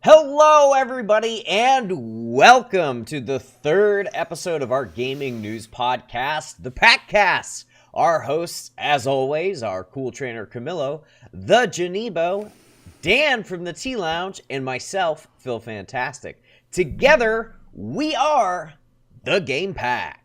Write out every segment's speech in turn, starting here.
Hello, everybody, and welcome to the third episode of our gaming news podcast, the Packcast. Our hosts, as always, are cool trainer Camillo, the Janebo, Dan from the Tea Lounge, and myself, Phil Fantastic. Together, we are the Game Pack.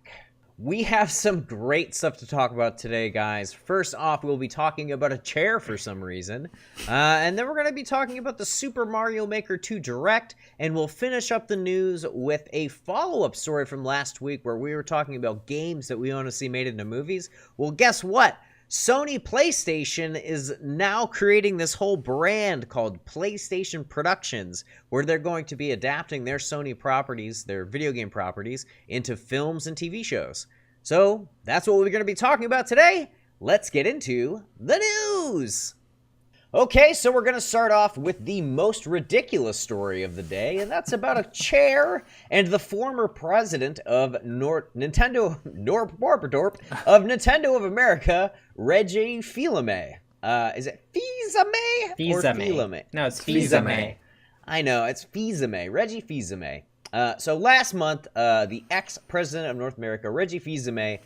We have some great stuff to talk about today, guys. First off, we'll be talking about a chair for some reason. And then we're going to be talking about the Super Mario Maker 2 Direct. And we'll finish up the news with a follow-up story from last week where we were talking about games that we want to see made into movies. Well, guess what? Sony PlayStation is now creating this whole brand called PlayStation Productions, where they're going to be adapting their Sony properties, their video game properties, into films and TV shows. So that's what we're going to be talking about today. Let's get into the news. Okay, so we're going to start off with the most ridiculous story of the day, and that's about a chair and the former president of Nintendo of America, Reggie Fils-Aime. Is it Fils-Aime? Fils-Aime. No, it's Fils-Aime. I know, it's Fils-Aime. Reggie Fils-Aime. So last month, the ex-president of North America, Reggie Fils-Aime,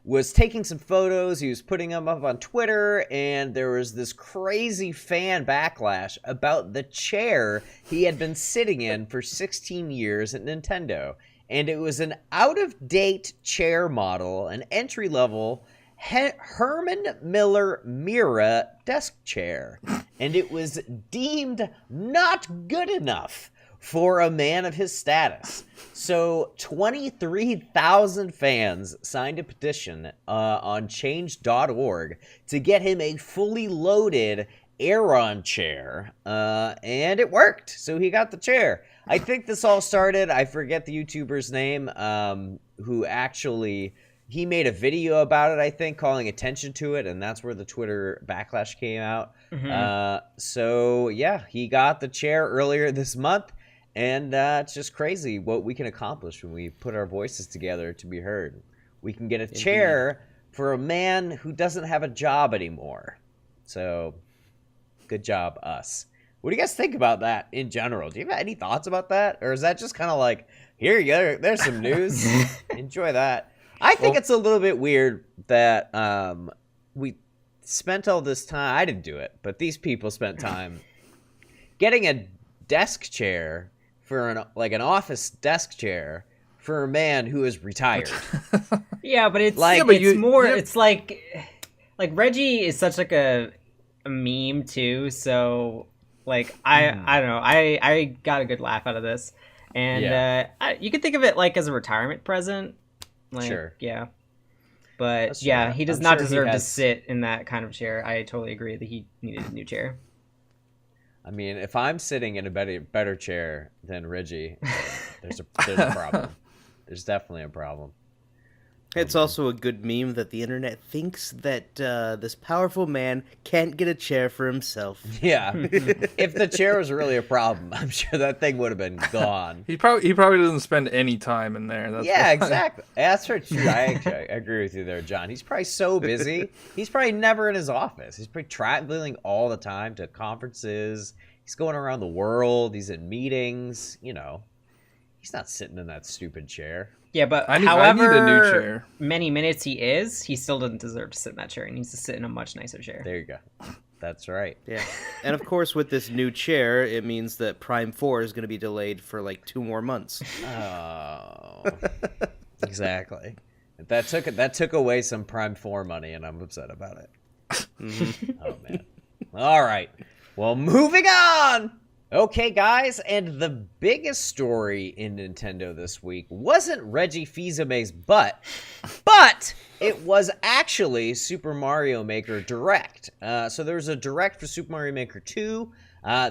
was taking some photos. He was putting them up on Twitter, and there was this crazy fan backlash about the chair he had been sitting in for 16 years at Nintendo. And it was an out-of-date chair model, an entry-level Herman Miller Mira desk chair. And it was deemed not good enough for a man of his status. So 23,000 fans signed a petition on change.org to get him a fully loaded Aeron chair, and it worked. So he got the chair. I think this all started, I forget the YouTuber's name, who actually, he made a video about it, I think, calling attention to it, and that's where the Twitter backlash came out. So yeah, he got the chair earlier this month. And it's just crazy what we can accomplish when we put our voices together to be heard. We can get a chair for a man who doesn't have a job anymore. So, good job, us. What do you guys think about that in general? Do you have any thoughts about that? Or is that just kind of like, here you go, there's some news. Enjoy that. I think it's a little bit weird that we spent all this time. I didn't do it, but these people spent time getting a desk chair for an office desk chair for a man who is retired. Yeah, but it's like it's like Reggie is such like a meme too, so like I don't know, I got a good laugh out of this. And you could think of it like as a retirement present. Like, sure. Yeah. But yeah, he does not deserve to sit in that kind of chair. I totally agree that he needed a new chair. I mean, if I'm sitting in a better chair than Reggie, there's a problem. There's definitely a problem. It's also a good meme that the internet thinks that this powerful man can't get a chair for himself. Yeah. If the chair was really a problem, I'm sure that thing would have been gone. He probably doesn't spend any time in there. Exactly. That's for true. I agree with you there, John. He's probably so busy. He's probably never in his office. He's probably traveling all the time to conferences. He's going around the world. He's in meetings. You know, he's not sitting in that stupid chair. Yeah, but I need a new chair. Many minutes he still doesn't deserve to sit in that chair. He needs to sit in a much nicer chair. There you go. That's right. Yeah. And of course, with this new chair, it means that Prime 4 is going to be delayed for like 2 more months. Oh, exactly. That took away some Prime 4 money, and I'm upset about it. Oh, man. All right. Well, moving on. Okay, guys, and the biggest story in Nintendo this week wasn't Reggie Fils-Aime's butt, but it was actually Super Mario Maker Direct. So there was a Direct for Super Mario Maker 2.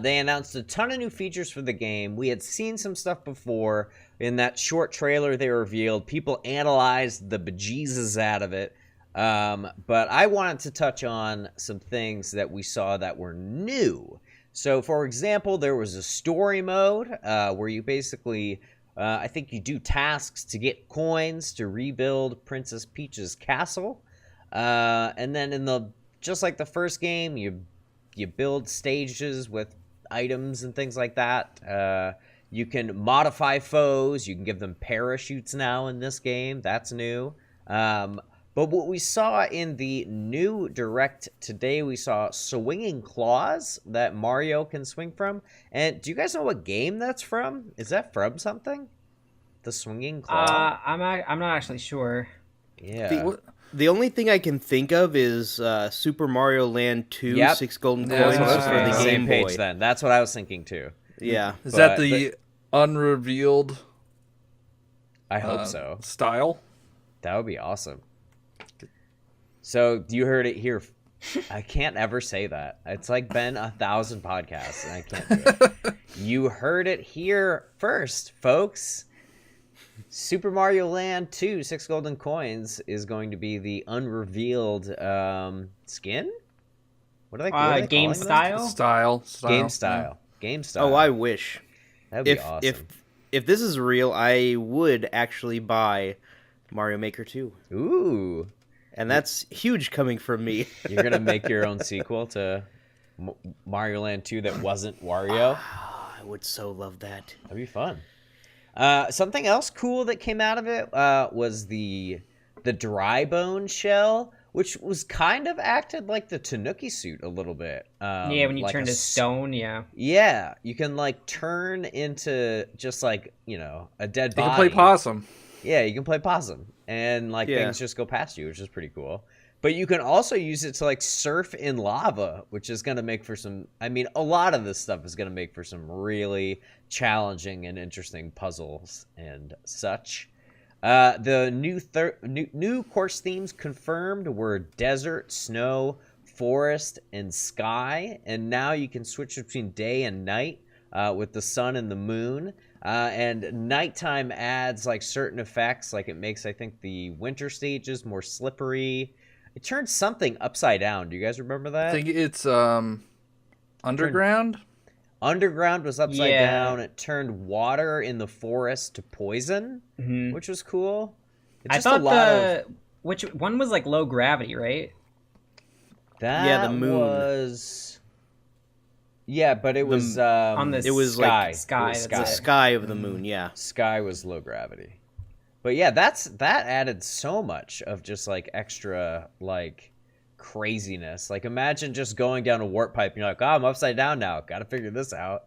They announced a ton of new features for the game. We had seen some stuff before. In that short trailer they revealed, people analyzed the bejesus out of it. But I wanted to touch on some things that we saw that were new. So, for example, there was a story mode where you basically, I think you do tasks to get coins to rebuild Princess Peach's castle. And then just like the first game, you build stages with items and things like that. You can modify foes. You can give them parachutes now in this game. That's new. But what we saw in the new Direct today, we saw swinging claws that Mario can swing from. And do you guys know what game that's from? Is that from something? The swinging claw? I'm not actually sure. Yeah. The only thing I can think of is Super Mario Land 2, Yep. 6 golden Yeah, coins that's what I was for thinking. the Same Game page Boy. then. That's what I was thinking too. Yeah. Is that But- the unrevealed I hope so. style? That would be awesome. So you heard it here. I can't ever say that. It's like been 1,000 podcasts, and I can't do it. You heard it here first, folks. Super Mario Land 2, 6 golden coins, is going to be the unrevealed skin? What are they calling Game them? style? Style. Game style. Game style. Oh, I wish. That'd be awesome. If this is real, I would actually buy Mario Maker 2. Ooh. And that's huge coming from me. You're going to make your own sequel to Mario Land 2 that wasn't Wario? I would so love that. That'd be fun. Something else cool that came out of it was the dry bone shell, which was kind of acted like the Tanuki suit a little bit. Yeah, when you like turn to stone, yeah. Yeah, you can like turn into just like, you know, a dead You body. can play possum. Yeah, you can play possum, and like things just go past you, which is pretty cool. But you can also use it to like surf in lava, which is going to make for some. I mean, a lot of this stuff is going to make for some really challenging and interesting puzzles and such. The new course themes confirmed were desert, snow, forest, and sky, and now you can switch between day and night with the sun and the moon. And nighttime adds like certain effects, like it makes, I think, the winter stages more slippery. It turned something upside down. Do you guys remember that? I think it's underground. Underground was upside down. It turned water in the forest to poison, which was cool. It's just I thought which one was like low gravity, right? That the moon was. Yeah, but it was on the it was sky. like sky. It was the sky of the moon, yeah. Sky was low gravity. But yeah, that added so much of just like extra like craziness. Like imagine just going down a warp pipe and you're like, oh, I'm upside down now. Gotta figure this out.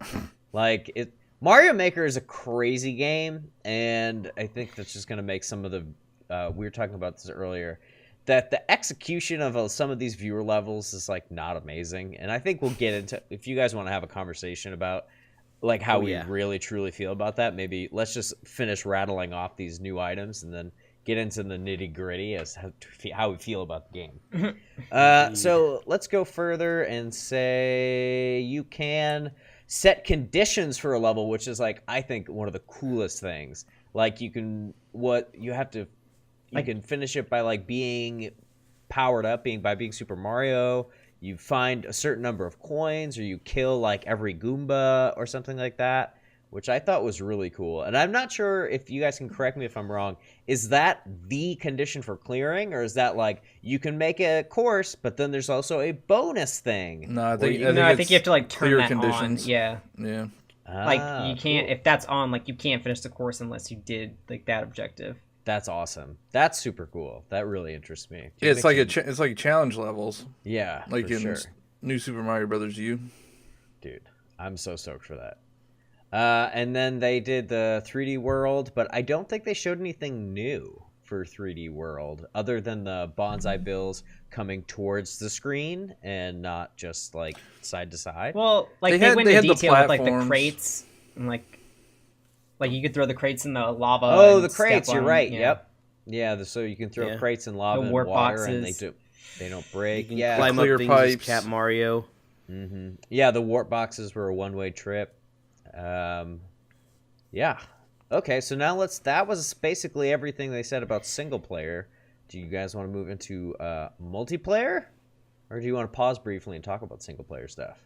Like Mario Maker is a crazy game, and I think that's just gonna make some of the we were talking about this earlier, that the execution of some of these viewer levels is like not amazing. And I think we'll get into, if you guys want to have a conversation about like how we really truly feel about that, maybe let's just finish rattling off these new items and then get into the nitty gritty as how we feel about the game. So let's go further and say you can set conditions for a level, which is like, I think one of the coolest things. Like you can finish it by like being powered up, by being Super Mario. You find a certain number of coins, or you kill like every Goomba or something like that, which I thought was really cool. And I'm not sure if you guys can correct me if I'm wrong. Is that the condition for clearing, or is that like you can make a course, but then there's also a bonus thing? No, I think you have to like turn clear that conditions. on. Yeah. Yeah. Like you can't, cool. if that's on, like you can't finish the course unless you did like that objective. That's awesome. That's super cool. That really interests me. Yeah, it's like challenge levels. Yeah, like for in sure. New Super Mario Brothers U. Dude, I'm so stoked for that. And then they did the 3D World, but I don't think they showed anything new for 3D World other than the bonsai bills coming towards the screen and not just like side to side. Well, like they went into detail with like the crates and like you could throw the crates in the lava. Oh, the crates! You're right. Yeah. Yep. Yeah. So you can throw crates in lava and water, boxes. and they don't break. You can climb clear up things pipes. as Cat Mario. Mm-hmm. Yeah, the warp boxes were a one-way trip. Yeah. Okay, so now that was basically everything they said about single player. Do you guys want to move into multiplayer? Or do you want to pause briefly and talk about single player stuff?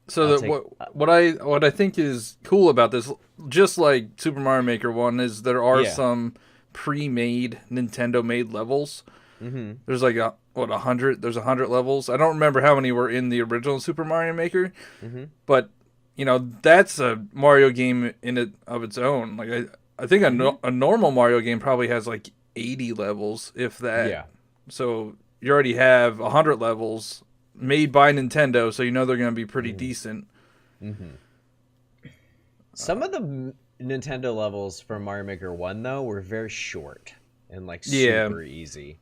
So what I think is cool about this, just like Super Mario Maker 1, is there are some pre-made Nintendo-made levels. Mm-hmm. There's like 100. There's 100 levels. I don't remember how many were in the original Super Mario Maker, but that's a Mario game in it of its own. Like I think a normal Mario game probably has like 80 levels, if that. Yeah. So you already have 100 levels made by Nintendo, so they're going to be pretty decent. Mm-hmm. Some of the Nintendo levels from Mario Maker 1, though, were very short and like super easy.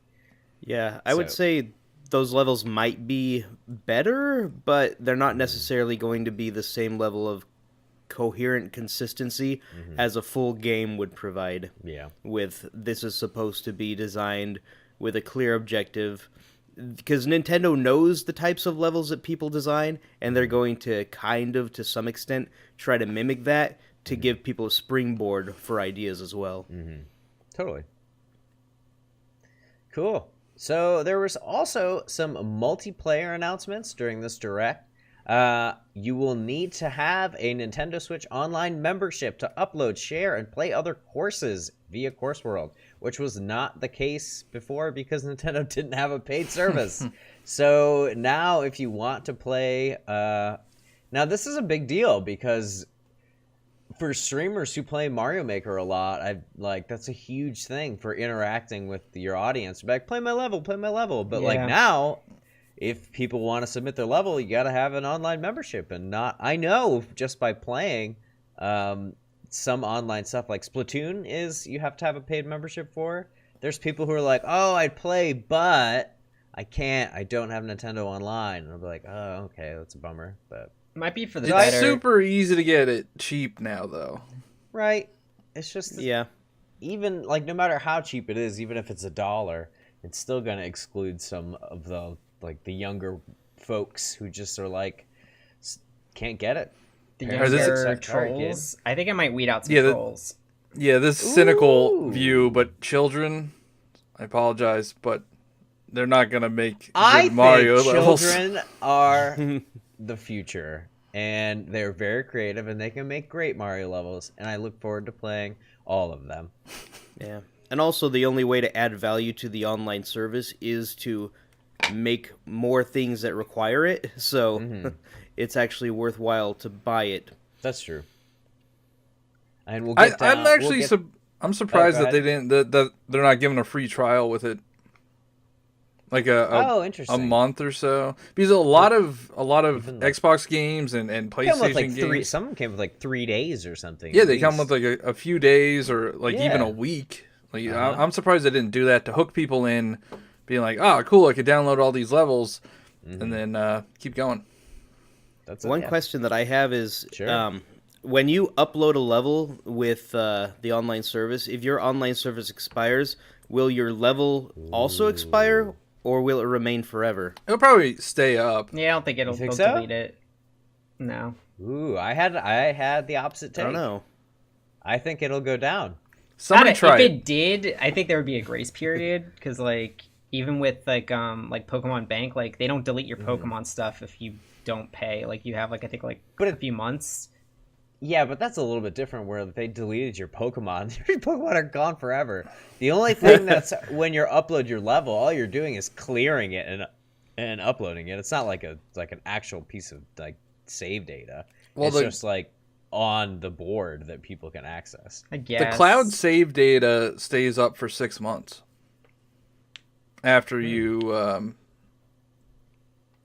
Yeah, I would say those levels might be better, but they're not necessarily going to be the same level of coherent consistency as a full game would provide. Yeah. With this is supposed to be designed with a clear objective, because Nintendo knows the types of levels that people design, and they're going to kind of, to some extent, try to mimic that to give people a springboard for ideas as well. Mm-hmm. Totally. Cool. So there was also some multiplayer announcements during this Direct. You will need to have a Nintendo Switch Online membership to upload, share, and play other courses via Course World, which was not the case before because Nintendo didn't have a paid service. So now if you want to play... now this is a big deal because for streamers who play Mario Maker a lot, that's a huge thing for interacting with your audience. Like, play my level. But like now... if people want to submit their level, you got to have an online membership. And I know just by playing some online stuff like Splatoon you have to have a paid membership for. There's people who are like, oh, I'd play, but I can't. I don't have Nintendo Online. And I'll be like, oh, okay, that's a bummer. But might be for the it's better. super easy to get it cheap now, though. Right. It's just even like no matter how cheap it is, even if it's $1, it's still going to exclude some of the younger folks who just are like can't get it. The younger trolls. I think I might weed out some trolls. This cynical view, but children, I apologize, but they're not gonna make good Mario levels. Children are the future, and they're very creative, and they can make great Mario levels, and I look forward to playing all of them. Yeah, and also the only way to add value to the online service is to make more things that require it, so it's actually worthwhile to buy it. That's true. And we'll get down, I'm surprised that they didn't that they're not giving a free trial with it, like a month or so, because a lot of Xbox games and PlayStation games, some came with like 3 days or something. Yeah, they come with like a few days or even a week. Like I'm surprised they didn't do that to hook people in. Being like, cool, I could download all these levels and then keep going. That's one question that I have is, when you upload a level with the online service, if your online service expires, will your level also expire, or will it remain forever? It'll probably stay up. Yeah, I don't think they'll delete it. No. Ooh, I had the opposite take. I don't know. I think it'll go down. Somebody try it. If it did, I think there would be a grace period, because even with like Pokemon Bank, they don't delete your Pokemon stuff if you don't pay. You have I think a few months. Yeah, but that's a little bit different where if they deleted your Pokemon, your Pokemon are gone forever. The only thing that's when you upload your level, all you're doing is clearing it and uploading it. It's not like an actual piece of save data. Well, it's just on the board that people can access. I guess the cloud save data stays up for 6 months. After your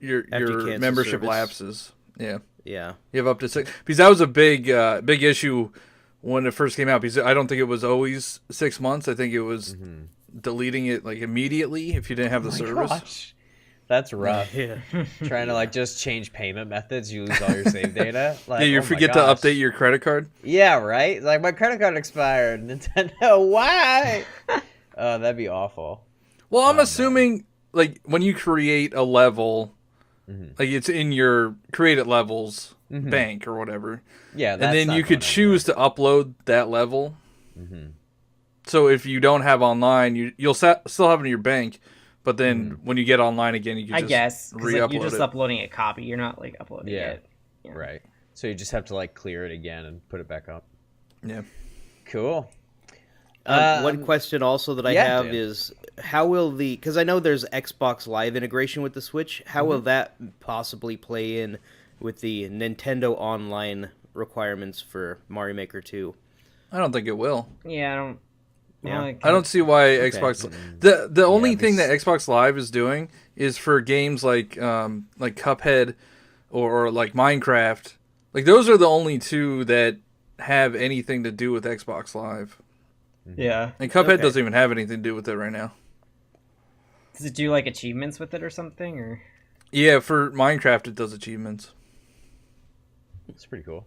membership lapses, yeah, you have up to 6, because that was a big issue when it first came out. Because I don't think it was always 6 months. I think it was deleting it immediately if you didn't have the service. Gosh. That's rough. Yeah. Trying to just change payment methods, you lose all your save data. You forget to update your credit card. Yeah, right. My credit card expired. Nintendo, why? Oh, that'd be awful. Well, I'm assuming, when you create a level, it's in your created levels bank or whatever. Yeah, and then you could choose to upload that level. So if you don't have online, you'll still have it in your bank, but then when you get online again, you can just re-upload you're just it. uploading a copy. You're not uploading it. Yeah. Right. So you just have to clear it again and put it back up. Yeah. Cool. One question also that I have is, how will because I know there's Xbox Live integration with the Switch, how will that possibly play in with the Nintendo Online requirements for Mario Maker 2? I don't think it will. Yeah, I don't. Yeah. I don't see why Xbox. The only thing that Xbox Live is doing is for games like Cuphead or like Minecraft. Like those are the only two that have anything to do with Xbox Live. Yeah. And Cuphead doesn't even have anything to do with it right now. Does it do like achievements with it or something, or? Yeah, for Minecraft it does achievements. It's pretty cool.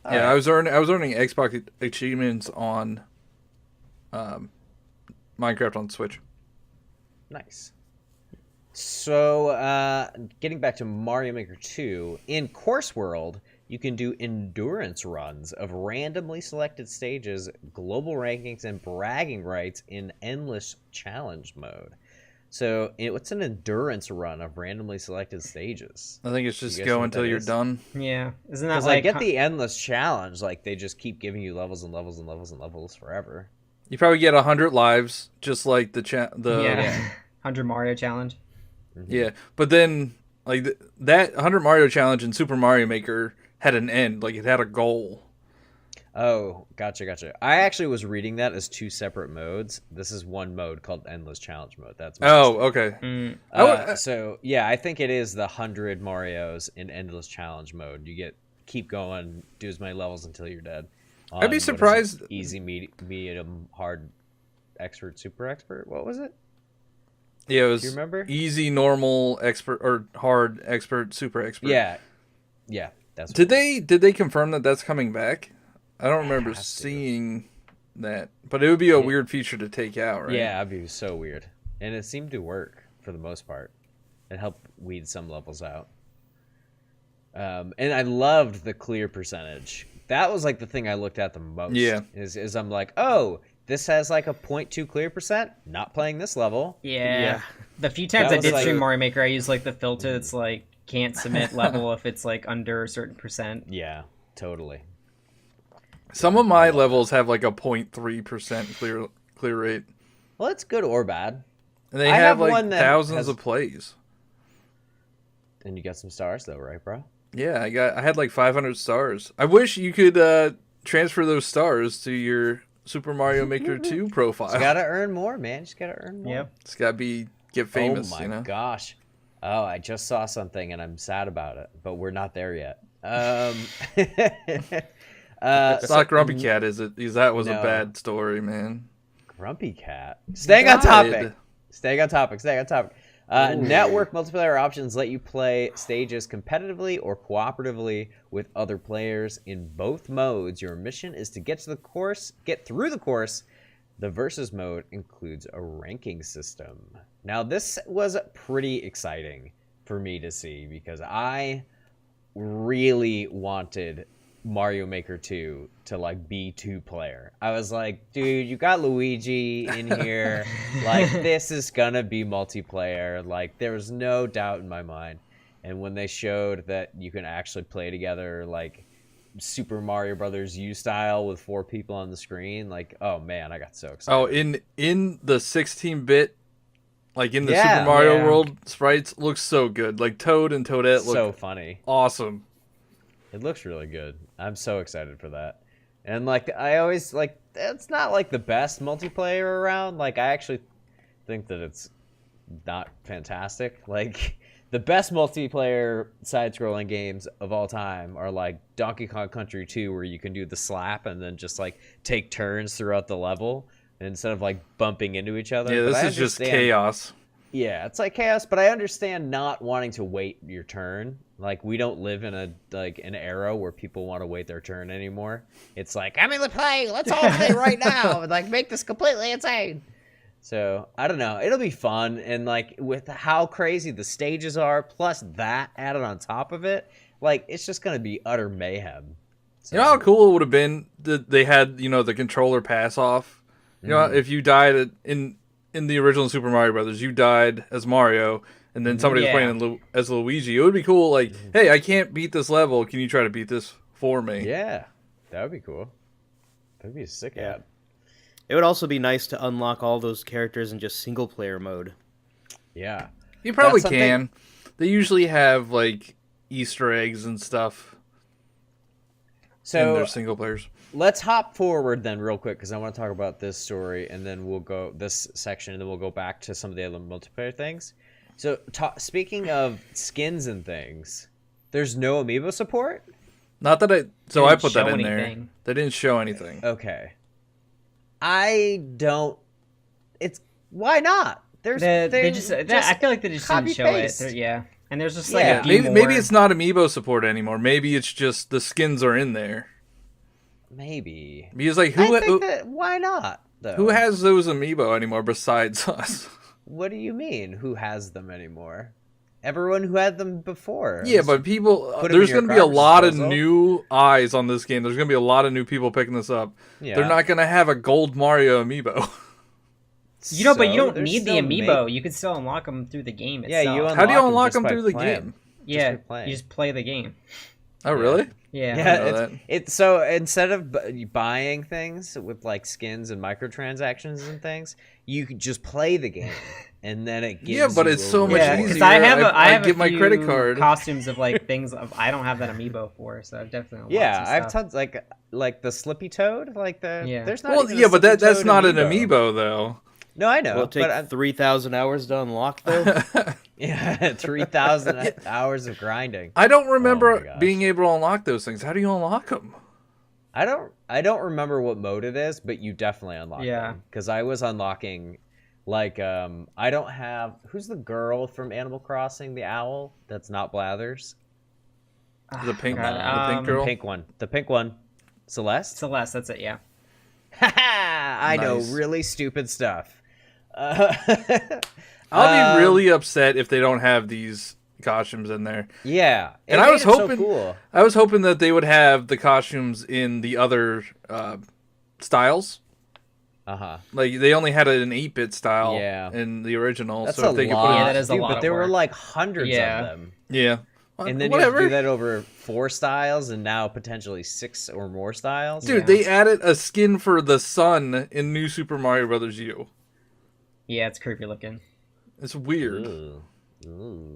All right. I was earning Xbox achievements on Minecraft on Switch. Nice. So, getting back to Mario Maker 2, in Course World, you can do endurance runs of randomly selected stages, global rankings, and bragging rights in endless challenge mode. So, what's an endurance run of randomly selected stages? I think it's just go until you're done. Yeah. Isn't that Because like... I get the endless challenge, like, they just keep giving you levels and levels and levels and levels forever. You probably get 100 lives, just like the 100 Mario challenge. Mm-hmm. Yeah, but then like that 100 Mario challenge in Super Mario Maker had an end, like it had a goal. Oh, gotcha. I actually was reading that as two separate modes. This is one mode called Endless Challenge Mode. That's okay. So yeah, I think it is the 100 Marios in Endless Challenge Mode. You keep going, do as many levels until you're dead. I'd be surprised. Easy, medium, hard, expert, super expert. What was it? Yeah, it was. Do you remember? Easy, normal, expert, or hard, expert, super expert. Yeah. That's. Did they confirm that that's coming back? I don't remember seeing that, but it would be a weird feature to take out, right? Yeah, it'd be so weird, and it seemed to work for the most part. It helped weed some levels out. And I loved the clear percentage. That was like the thing I looked at the most. Yeah. Is I'm like, oh, this has like a 0.2 clear percent. Not playing this level. Yeah. The few times I did stream Mario Maker, I used like the filter that's like can't submit level if it's like under a certain percent. Yeah, totally. Some of my levels have like a 0.3% clear rate. Well, it's good or bad. And they have like thousands of plays. And you got some stars though, right, bro? Yeah, I had like 500 stars. I wish you could transfer those stars to your Super Mario Maker 2 profile. You gotta earn more, man. Just gotta earn more. Yep. It's gotta get famous. Oh my gosh. Oh, I just saw something and I'm sad about it, but we're not there yet. It's not Grumpy Cat, is it? Because that was a bad story, man. Grumpy Cat. Staying on topic. Network multiplayer options let you play stages competitively or cooperatively with other players in both modes. Your mission is to get through the course. The versus mode includes a ranking system. Now, this was pretty exciting for me to see because I really wanted Mario Maker 2 to like be 2-player. I was like, dude, you got Luigi in here. Like, this is gonna be multiplayer. Like, there was no doubt in my mind. And when they showed that you can actually play together, like Super Mario Brothers U style with 4 people on the screen, like, oh man, I got so excited. Oh, in the 16-bit, like in the Super Mario World sprites, looks so good. Like Toad and Toadette look so funny, awesome. It looks really good. I'm so excited for that. And like, I always like, it's not like the best multiplayer around. Like, I actually think that it's not fantastic. Like, the best multiplayer side-scrolling games of all time are like Donkey Kong Country 2, where you can do the slap and then just like take turns throughout the level instead of like bumping into each other. Yeah, this is just chaos. Yeah, it's like chaos, but I understand not wanting to wait your turn. Like, we don't live in an era where people want to wait their turn anymore. It's like, I'm in the play, let's all play right now, and like make this completely insane. So I don't know, it'll be fun, and like with how crazy the stages are, plus that added on top of it, like it's just gonna be utter mayhem. So, you know how cool it would have been that they had, you know, the controller pass off. You know, if you died in the original Super Mario Brothers, you died as Mario, and then somebody was playing as Luigi. It would be cool, like, hey, I can't beat this level. Can you try to beat this for me? Yeah, that would be cool. That'd be a sick ad. It would also be nice to unlock all those characters in just single-player mode. Yeah. You probably can. They usually have, like, Easter eggs and stuff in their single players. Let's hop forward then real quick, because I want to talk about this story, and then we'll go this section, and then we'll go back to some of the other multiplayer things. So, speaking of skins and things, there's no amiibo support? Not that I put that in there. They didn't show anything. Okay. Why not? I feel like they just didn't show it. Yeah. And there's just like a few maybe it's not amiibo support anymore. Maybe it's just the skins are in there. Maybe. Because like why not though? Who has those amiibo anymore besides us? What do you mean? Who has them anymore? Everyone who had them before. Yeah, but people, there's going to be a lot of new eyes on this game. There's going to be a lot of new people picking this up. Yeah. They're not going to have a gold Mario amiibo. But you don't need the amiibo. You can still unlock them through the game itself. Yeah, how do you unlock them through the game? Yeah, you just play the game. Oh, really? Yeah. It's so instead of buying things with like skins and microtransactions and things, you could just play the game, and then it gives. But it's so much easier. Because I have get my credit card costumes of like things I don't have that amiibo for, so I've definitely. I have tons like the Slippy Toad, like the. Yeah. There's not. But that's not an amiibo though. No, I know. Will it take 3,000 hours to unlock, though? Yeah, 3,000 hours of grinding. I don't remember being able to unlock those things. How do you unlock them? I don't remember what mode it is, but you definitely unlock them. Because I was unlocking, like, I don't have... Who's the girl from Animal Crossing, the owl? That's not Blathers. The pink girl? The pink one. Celeste? Celeste, that's it, yeah. I know really stupid stuff. I'll be really upset if they don't have these costumes in there. Yeah, and I was hoping that they would have the costumes in the other styles. Like they only had it in 8-bit style in the original. That's so if they could put that is a lot. But there were like hundreds of them. Yeah. And then you have to do that over 4 styles, and now potentially 6 or more styles. Dude, they added a skin for the sun in New Super Mario Bros. U. Yeah, it's creepy looking. It's weird. Ooh.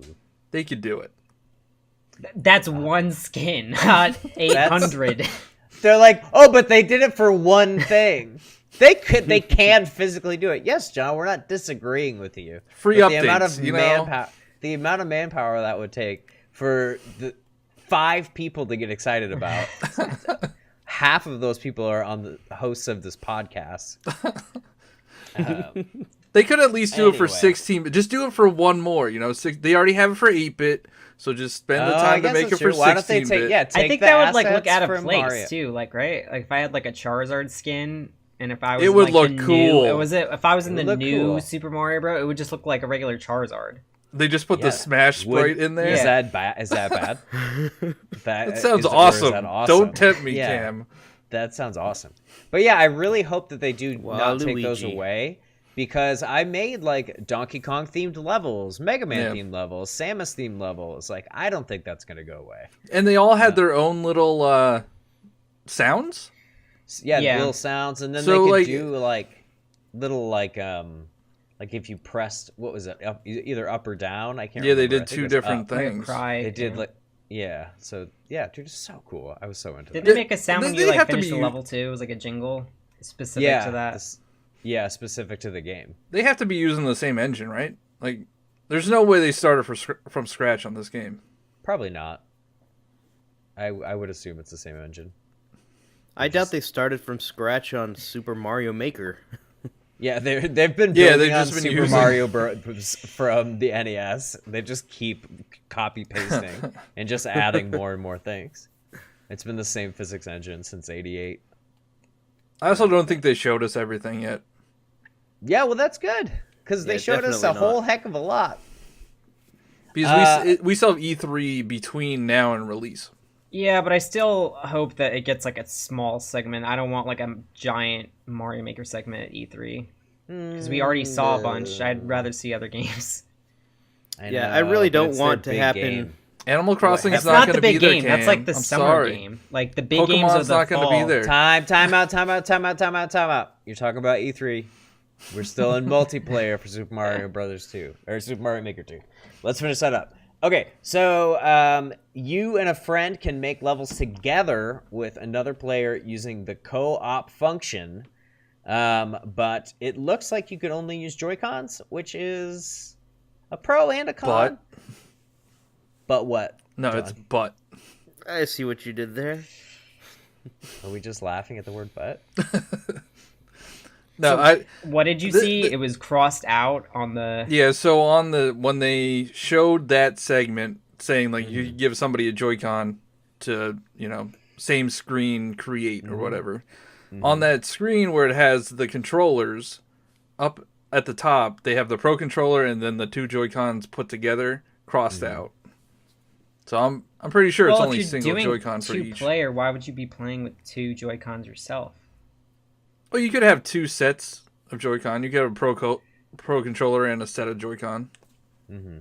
They could do it. That's one skin, not 800. They're like, but they did it for one thing. They can physically do it. Yes, John, we're not disagreeing with you. Free updates, the amount of manpower that would take for the 5 people to get excited about. Half of those people are on the hosts of this podcast. They could at least do it for 16. Just do it for one more. They already have it for 8-bit, so just spend the time to make it for 16-bit. Why don't they take I think that would look out of place Mario. Too. Like right, like if I had like a Charizard skin, and if I was, it would look cool. If I was in the new Super Mario Bros., it would just look like a regular Charizard. They just put the Smash sprite in there. Is that bad? That sounds awesome. Don't tempt me, Cam. That sounds awesome. But yeah, I really hope that they do not take those away, because I made like Donkey Kong themed levels, Mega Man themed levels, Samus themed levels. Like I don't think that's gonna go away. And they all had their own little sounds. Yeah, little sounds, and then they could do like little like if you pressed, what was it, either up or down? I can't remember. Yeah, they did 2 different things. They did so dude, it's so cool. I was so into it. Did they make a sound when you like finished the level too? It was like a jingle specific to that. Specific to the game. They have to be using the same engine, right? Like, there's no way they started from scratch on this game. Probably not. I would assume it's the same engine. I doubt they started from scratch on Super Mario Maker. Yeah, they've been building on Super Mario Bros. From the NES. They just keep copy pasting and just adding more and more things. It's been the same physics engine since '88. I also don't think they showed us everything yet. Yeah, well, that's good, because they showed us a whole heck of a lot. Because we still have E3 between now and release. Yeah, but I still hope that it gets like a small segment. I don't want like a giant Mario Maker segment at E3, because we already saw a bunch. I'd rather see other games. I really don't want to happen. Animal Crossing is It's not not going the to be big there, game. That's Cam. like the I'm summer sorry. game. Like the big games are Pokemon's the not going to be fall. there. Time out. You're talking about E3. We're still in multiplayer for Super Mario Brothers 2 or Super Mario Maker 2. Let's finish that up. Okay, so you and a friend can make levels together with another player using the co-op function, but it looks like you could only use Joy-Cons, which is a pro and a con. But what? No, John? it's but. I see what you did there. Are we just laughing at the word but? No, So, what did you see? It was crossed out on the. Yeah, so when they showed that segment saying like you give somebody a Joy-Con to, same screen create or whatever. On that screen where it has the controllers up at the top, they have the Pro controller and then the two Joy-Cons put together crossed out. So I'm pretty sure it's only single Joy-Con for each. Two-player, why would you be playing with two Joy-Cons yourself? Well, you could have two sets of Joy-Con. You could have a Pro controller and a set of Joy-Con. Mm-hmm.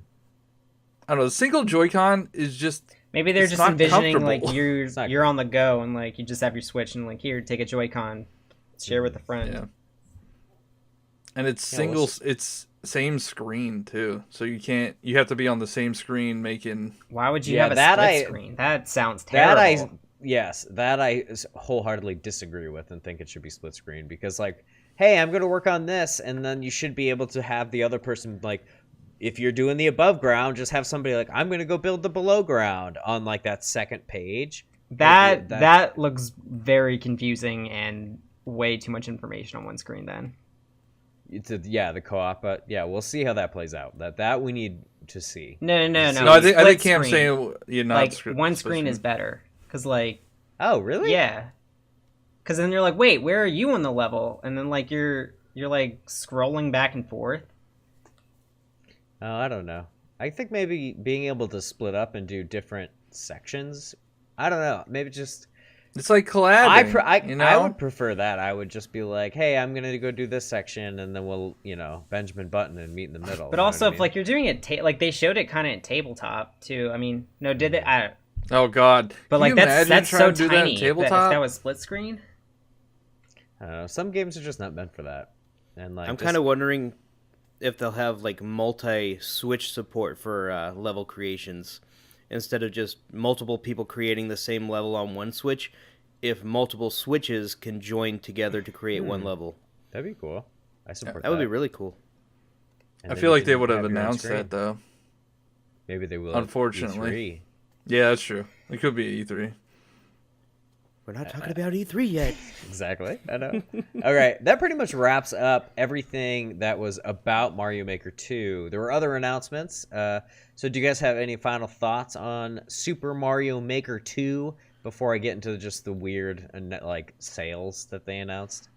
I don't know. The single Joy-Con is just maybe they're just not envisioning like comfortable. you're on the go and like you just have your Switch and like here take a Joy-Con, share with a friend. Yeah. And it's single. It's same screen too, so you have to be on the same screen making. Why would you have a split screen? That sounds terrible. That I wholeheartedly disagree with and think it should be split screen because, like, hey, I'm going to work on this, and then you should be able to have the other person, like, if you're doing the above ground, just have somebody like, I'm going to go build the below ground on, like, that second page. That looks very confusing and way too much information on one screen then. The co-op, but yeah, we'll see how that plays out. That we need to see. No. I think Cam's saying you're not like one screen is better. Because, like... Oh, really? Yeah. Because then you're like, wait, where are you on the level? And then, like, you're like, scrolling back and forth. Oh, I don't know. I think maybe being able to split up and do different sections... I don't know. Maybe just... It's like collabing, I would prefer that. I would just be like, hey, I'm going to go do this section, and then we'll, Benjamin Button and meet in the middle. But also, if, like, you're doing it... like, they showed it kind of at tabletop, too. I mean, no, did they... Oh God! But like that's so tiny. That if that was split screen. I don't know. Some games are just not meant for that. And like, I'm kind of wondering if they'll have like multi-switch support for level creations instead of just multiple people creating the same level on one switch. If multiple switches can join together to create one level, that'd be cool. I support that. That would be really cool. I feel like they would have announced that though. Maybe they will. Unfortunately. Yeah, that's true. It could be E3. We're not talking about E3 yet. Exactly. I know. All right. That pretty much wraps up everything that was about Mario Maker 2. There were other announcements. So do you guys have any final thoughts on Super Mario Maker 2 before I get into just the weird like sales that they announced?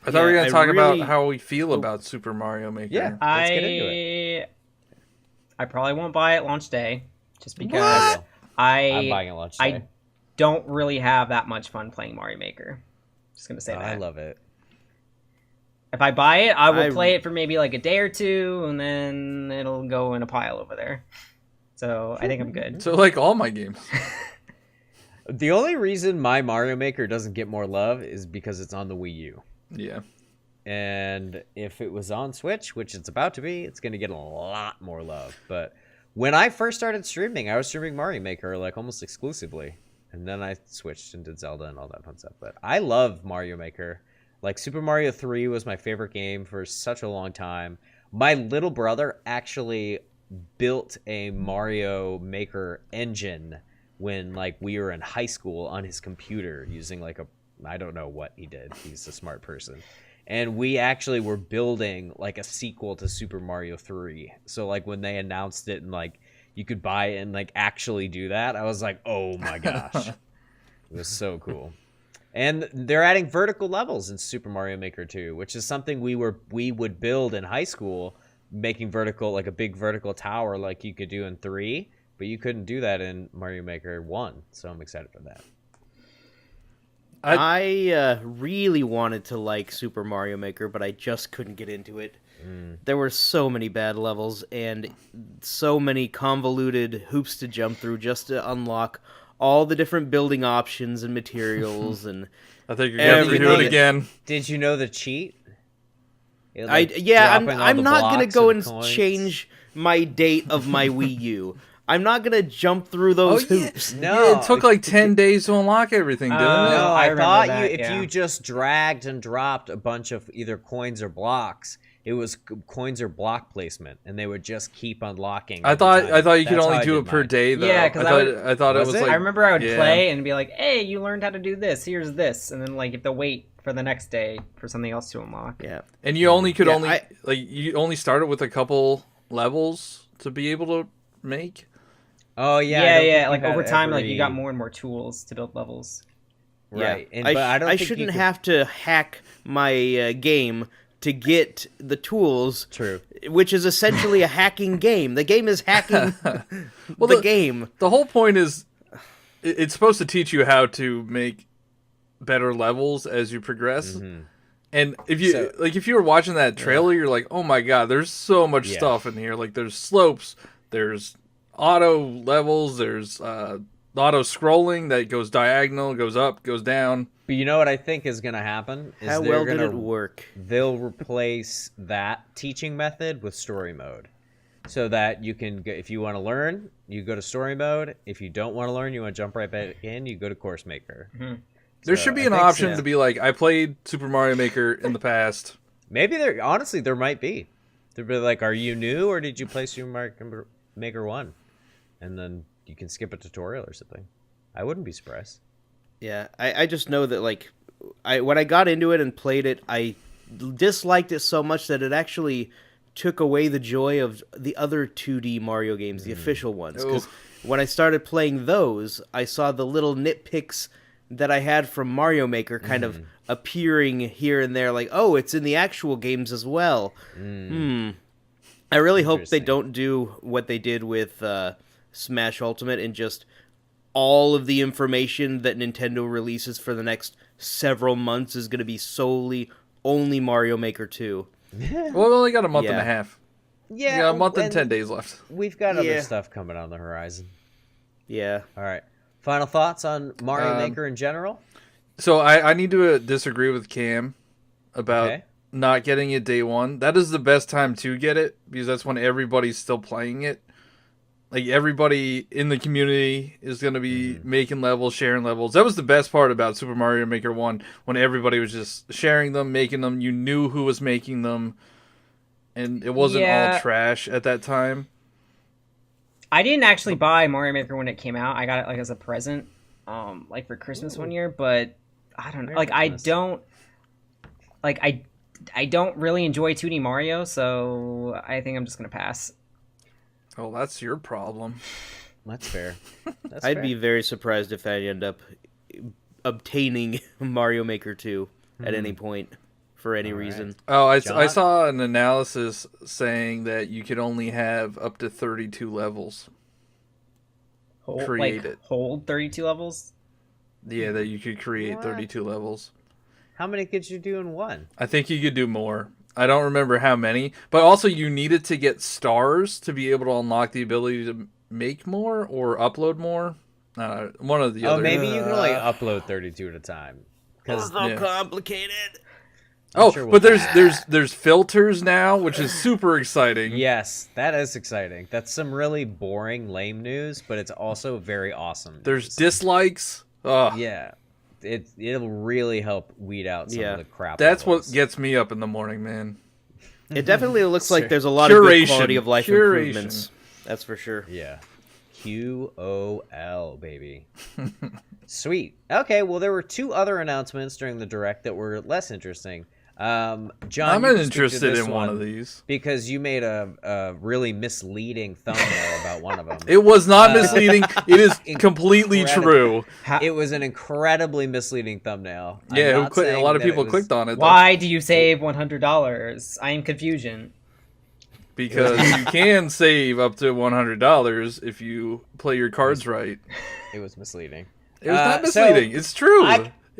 I thought we were going to talk about how we feel about Super Mario Maker. Yeah, let's get into it. I probably won't buy it launch day just because I'm buying it launch day. I don't really have that much fun playing Mario Maker. Just gonna say that. I love it. If I buy it, I will play it for maybe like a day or two, and then it'll go in a pile over there. So I think I'm good. So like all my games. The only reason my Mario Maker doesn't get more love is because it's on the Wii U. Yeah. And if it was on Switch, which it's about to be, it's going to get a lot more love. But when I first started streaming, I was streaming Mario Maker like almost exclusively. And then I switched and did Zelda and all that fun stuff. But I love Mario Maker. Like Super Mario 3 was my favorite game for such a long time. My little brother actually built a Mario Maker engine when like we were in high school on his computer using like I don't know what he did. He's a smart person. And we actually were building like a sequel to Super Mario 3. So like when they announced it and like you could buy it and like actually do that, I was like, oh my gosh. It was so cool. And they're adding vertical levels in Super Mario Maker 2, which is something we would build in high school, making vertical like a big vertical tower like you could do in 3, but you couldn't do that in Mario Maker 1. So I'm excited for that. I really wanted to like Super Mario Maker, but I just couldn't get into it. There were so many bad levels and so many convoluted hoops to jump through just to unlock all the different building options and materials. And I think you're going to do it again. Did you know the cheat? I'm not going to go and coins. change my date of my Wii U. I'm not going to jump through those hoops. No. It took like 10 days to unlock everything, didn't it? No, I thought that, if you just dragged and dropped a bunch of either coins or blocks, it was coins or block placement, and they would just keep unlocking. I thought you could only do it per day, though. Yeah, because I thought it was like... I remember I would play and be like, hey, you learned how to do this, here's this, and then like you have to wait for the next day for something else to unlock. Yeah. And you only could you only started with a couple levels to be able to make? Oh, yeah. Like over time, like you got more and more tools to build levels. Right. Yeah. But I shouldn't have to hack my game to get the tools. True. Which is essentially a hacking game. The game is hacking the game. The whole point is it's supposed to teach you how to make better levels as you progress. Mm-hmm. And if you were watching that trailer, you're like, "Oh my god, there's so much stuff in here. Like there's slopes, there's auto levels, there's auto scrolling that goes diagonal, goes up, goes down." But you know what I think is going to happen? Is how well did it work? They'll replace that teaching method with story mode. So that you can, if you want to learn, you go to story mode. If you don't want to learn, you want to jump right back in, you go to course maker. Mm-hmm. There should be an option to be like, I played Super Mario Maker in the past. Maybe there might be. They'd be like, are you new or did you play Super Mario Maker 1? And then you can skip a tutorial or something. I wouldn't be surprised. Yeah, I just know that like when I got into it and played it, I disliked it so much that it actually took away the joy of the other 2D Mario games, the official ones. Because when I started playing those, I saw the little nitpicks that I had from Mario Maker kind of appearing here and there, like, oh, it's in the actual games as well. I really hope they don't do what they did with Smash Ultimate and just all of the information that Nintendo releases for the next several months is going to be solely only Mario Maker 2. Well, we only got a month and a half. Yeah. We got a month and 10 days left. We've got other stuff coming on the horizon. Yeah. All right. Final thoughts on Mario Maker in general? So I need to disagree with Cam about not getting it day one. That is the best time to get it because that's when everybody's still playing it. Like everybody in the community is going to be making levels, sharing levels. That was the best part about Super Mario Maker 1 when everybody was just sharing them, making them. You knew who was making them. And it wasn't all trash at that time. I didn't actually buy Mario Maker when it came out. I got it like as a present, like for Christmas one year. But I don't know. Like I don't really enjoy 2D Mario, so I think I'm just gonna pass. Oh, that's your problem. That's fair. I'd be very surprised if I end up obtaining Mario Maker 2 at any point for any reason. Oh, I saw an analysis saying that you could only have up to 32 levels created. Hold 32 levels? Yeah, that you could create 32 levels. How many could you do in one? I think you could do more. I don't remember how many, but also you needed to get stars to be able to unlock the ability to make more or upload more. One of the other. Oh, maybe you can only upload 32 at a time. It's so complicated. But there's filters now, which is super exciting. Yes, that is exciting. That's some really boring, lame news, but it's also very awesome news. There's dislikes. Yeah. It'll really help weed out some of the crap. That's what gets me up in the morning, man. It definitely looks like there's a lot of good quality of life improvements. That's for sure. Yeah. QOL, baby. Sweet. Okay, well, there were two other announcements during the Direct that were less interesting. John, I'm interested in one of these because you made a really misleading thumbnail about one of them. It was not misleading. It is completely true. It was an incredibly misleading thumbnail. Yeah, a lot of people clicked on it. Why do you save $100? I am confusion. Because you can save up to $100 if you play your cards right. It was misleading. It was not misleading. It's true.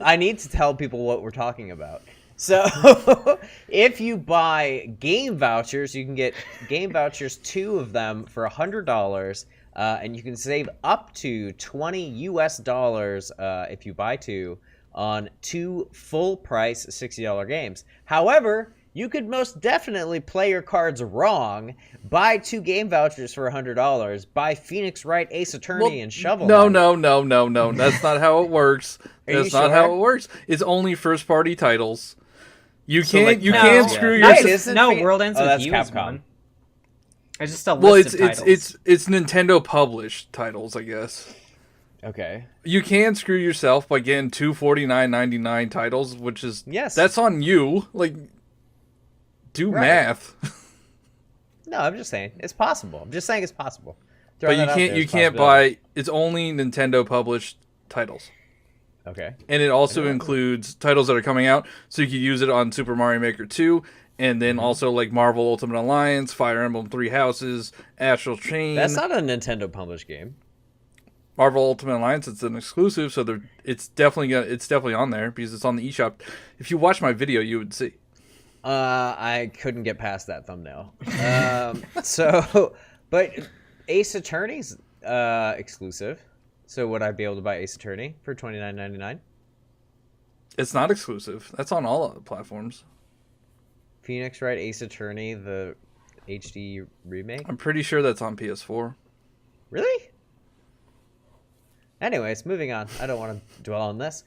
I need to tell people what we're talking about. So if you buy game vouchers, you can get game vouchers, 2 of them for $100, and you can save up to $20 if you buy 2 on 2 full price $60 games. However, you could most definitely play your cards wrong, buy 2 game vouchers for $100, buy Phoenix Wright, Ace Attorney, and Shovel Knight. No. That's not how it works. That's not how it works. It's only first party titles. You can't screw yourself. No, World Ends with that's You Capcom. is one. It's just a list of titles. It's Nintendo published titles, I guess. Okay. You can screw yourself by getting 2 $49.99 titles, which is that's on you. Like, do math. No, I'm just saying it's possible. I'm just saying it's possible. But you can't buy. It's only Nintendo published titles. Okay. And it also includes titles that are coming out, so you could use it on Super Mario Maker 2, and then also like Marvel Ultimate Alliance, Fire Emblem 3 Houses, Astral Chain. That's not a Nintendo published game. Marvel Ultimate Alliance, it's an exclusive, so it's definitely on there because it's on the eShop. If you watch my video, you would see. I couldn't get past that thumbnail. But Ace Attorney's exclusive. So would I be able to buy Ace Attorney for $29.99? It's not exclusive. That's on all other platforms. Phoenix Wright Ace Attorney, the HD remake? I'm pretty sure that's on PS4. Really? Anyways, moving on. I don't want to dwell on this.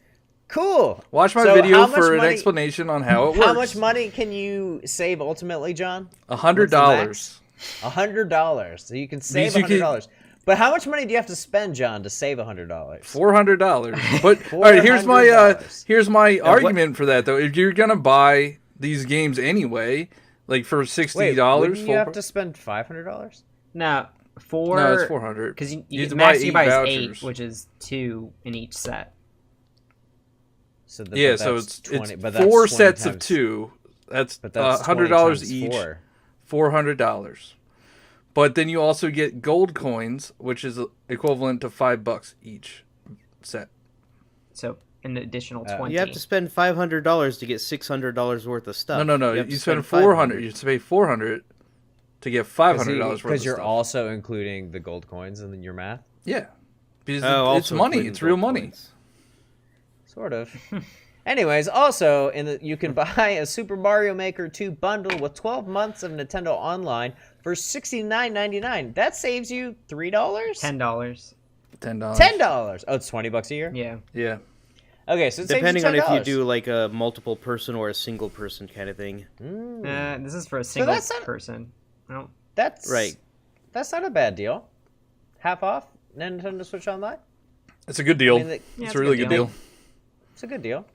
Cool. Watch my video for an explanation on how it works. How much money can you save ultimately, John? $100. $100. So you can save $100. But how much money do you have to spend, John, to save $100? $400. But all right, here's my argument for that though. If you're gonna buy these games anyway, like for $60, wouldn't you have to spend $500? No, it's $400 because you buy buy vouchers. 8, which is 2 in each set. So so it's 4 sets of 2. That's $100 each. $400. But then you also get gold coins, which is equivalent to $5 each set. So an additional 20. You have to spend $500 to get $600 worth of stuff. No. You spend $400. You have to pay $400 to get $500 worth of stuff. Because you're also including the gold coins in your math? Yeah. Because it's money. It's real money. Coins. Sort of. Anyways, also you can buy a Super Mario Maker 2 bundle with 12 months of Nintendo Online for $69.99. That saves you $3? $10. $10. Oh, it's $20 a year? Yeah. Okay, so it depending saves you $10. on if you do like a multiple person or a single person kind of thing. This is for a single person. No. That's right. That's not a bad deal. Half off Nintendo Switch Online? It's a good deal. It's a really good deal. It's a good deal.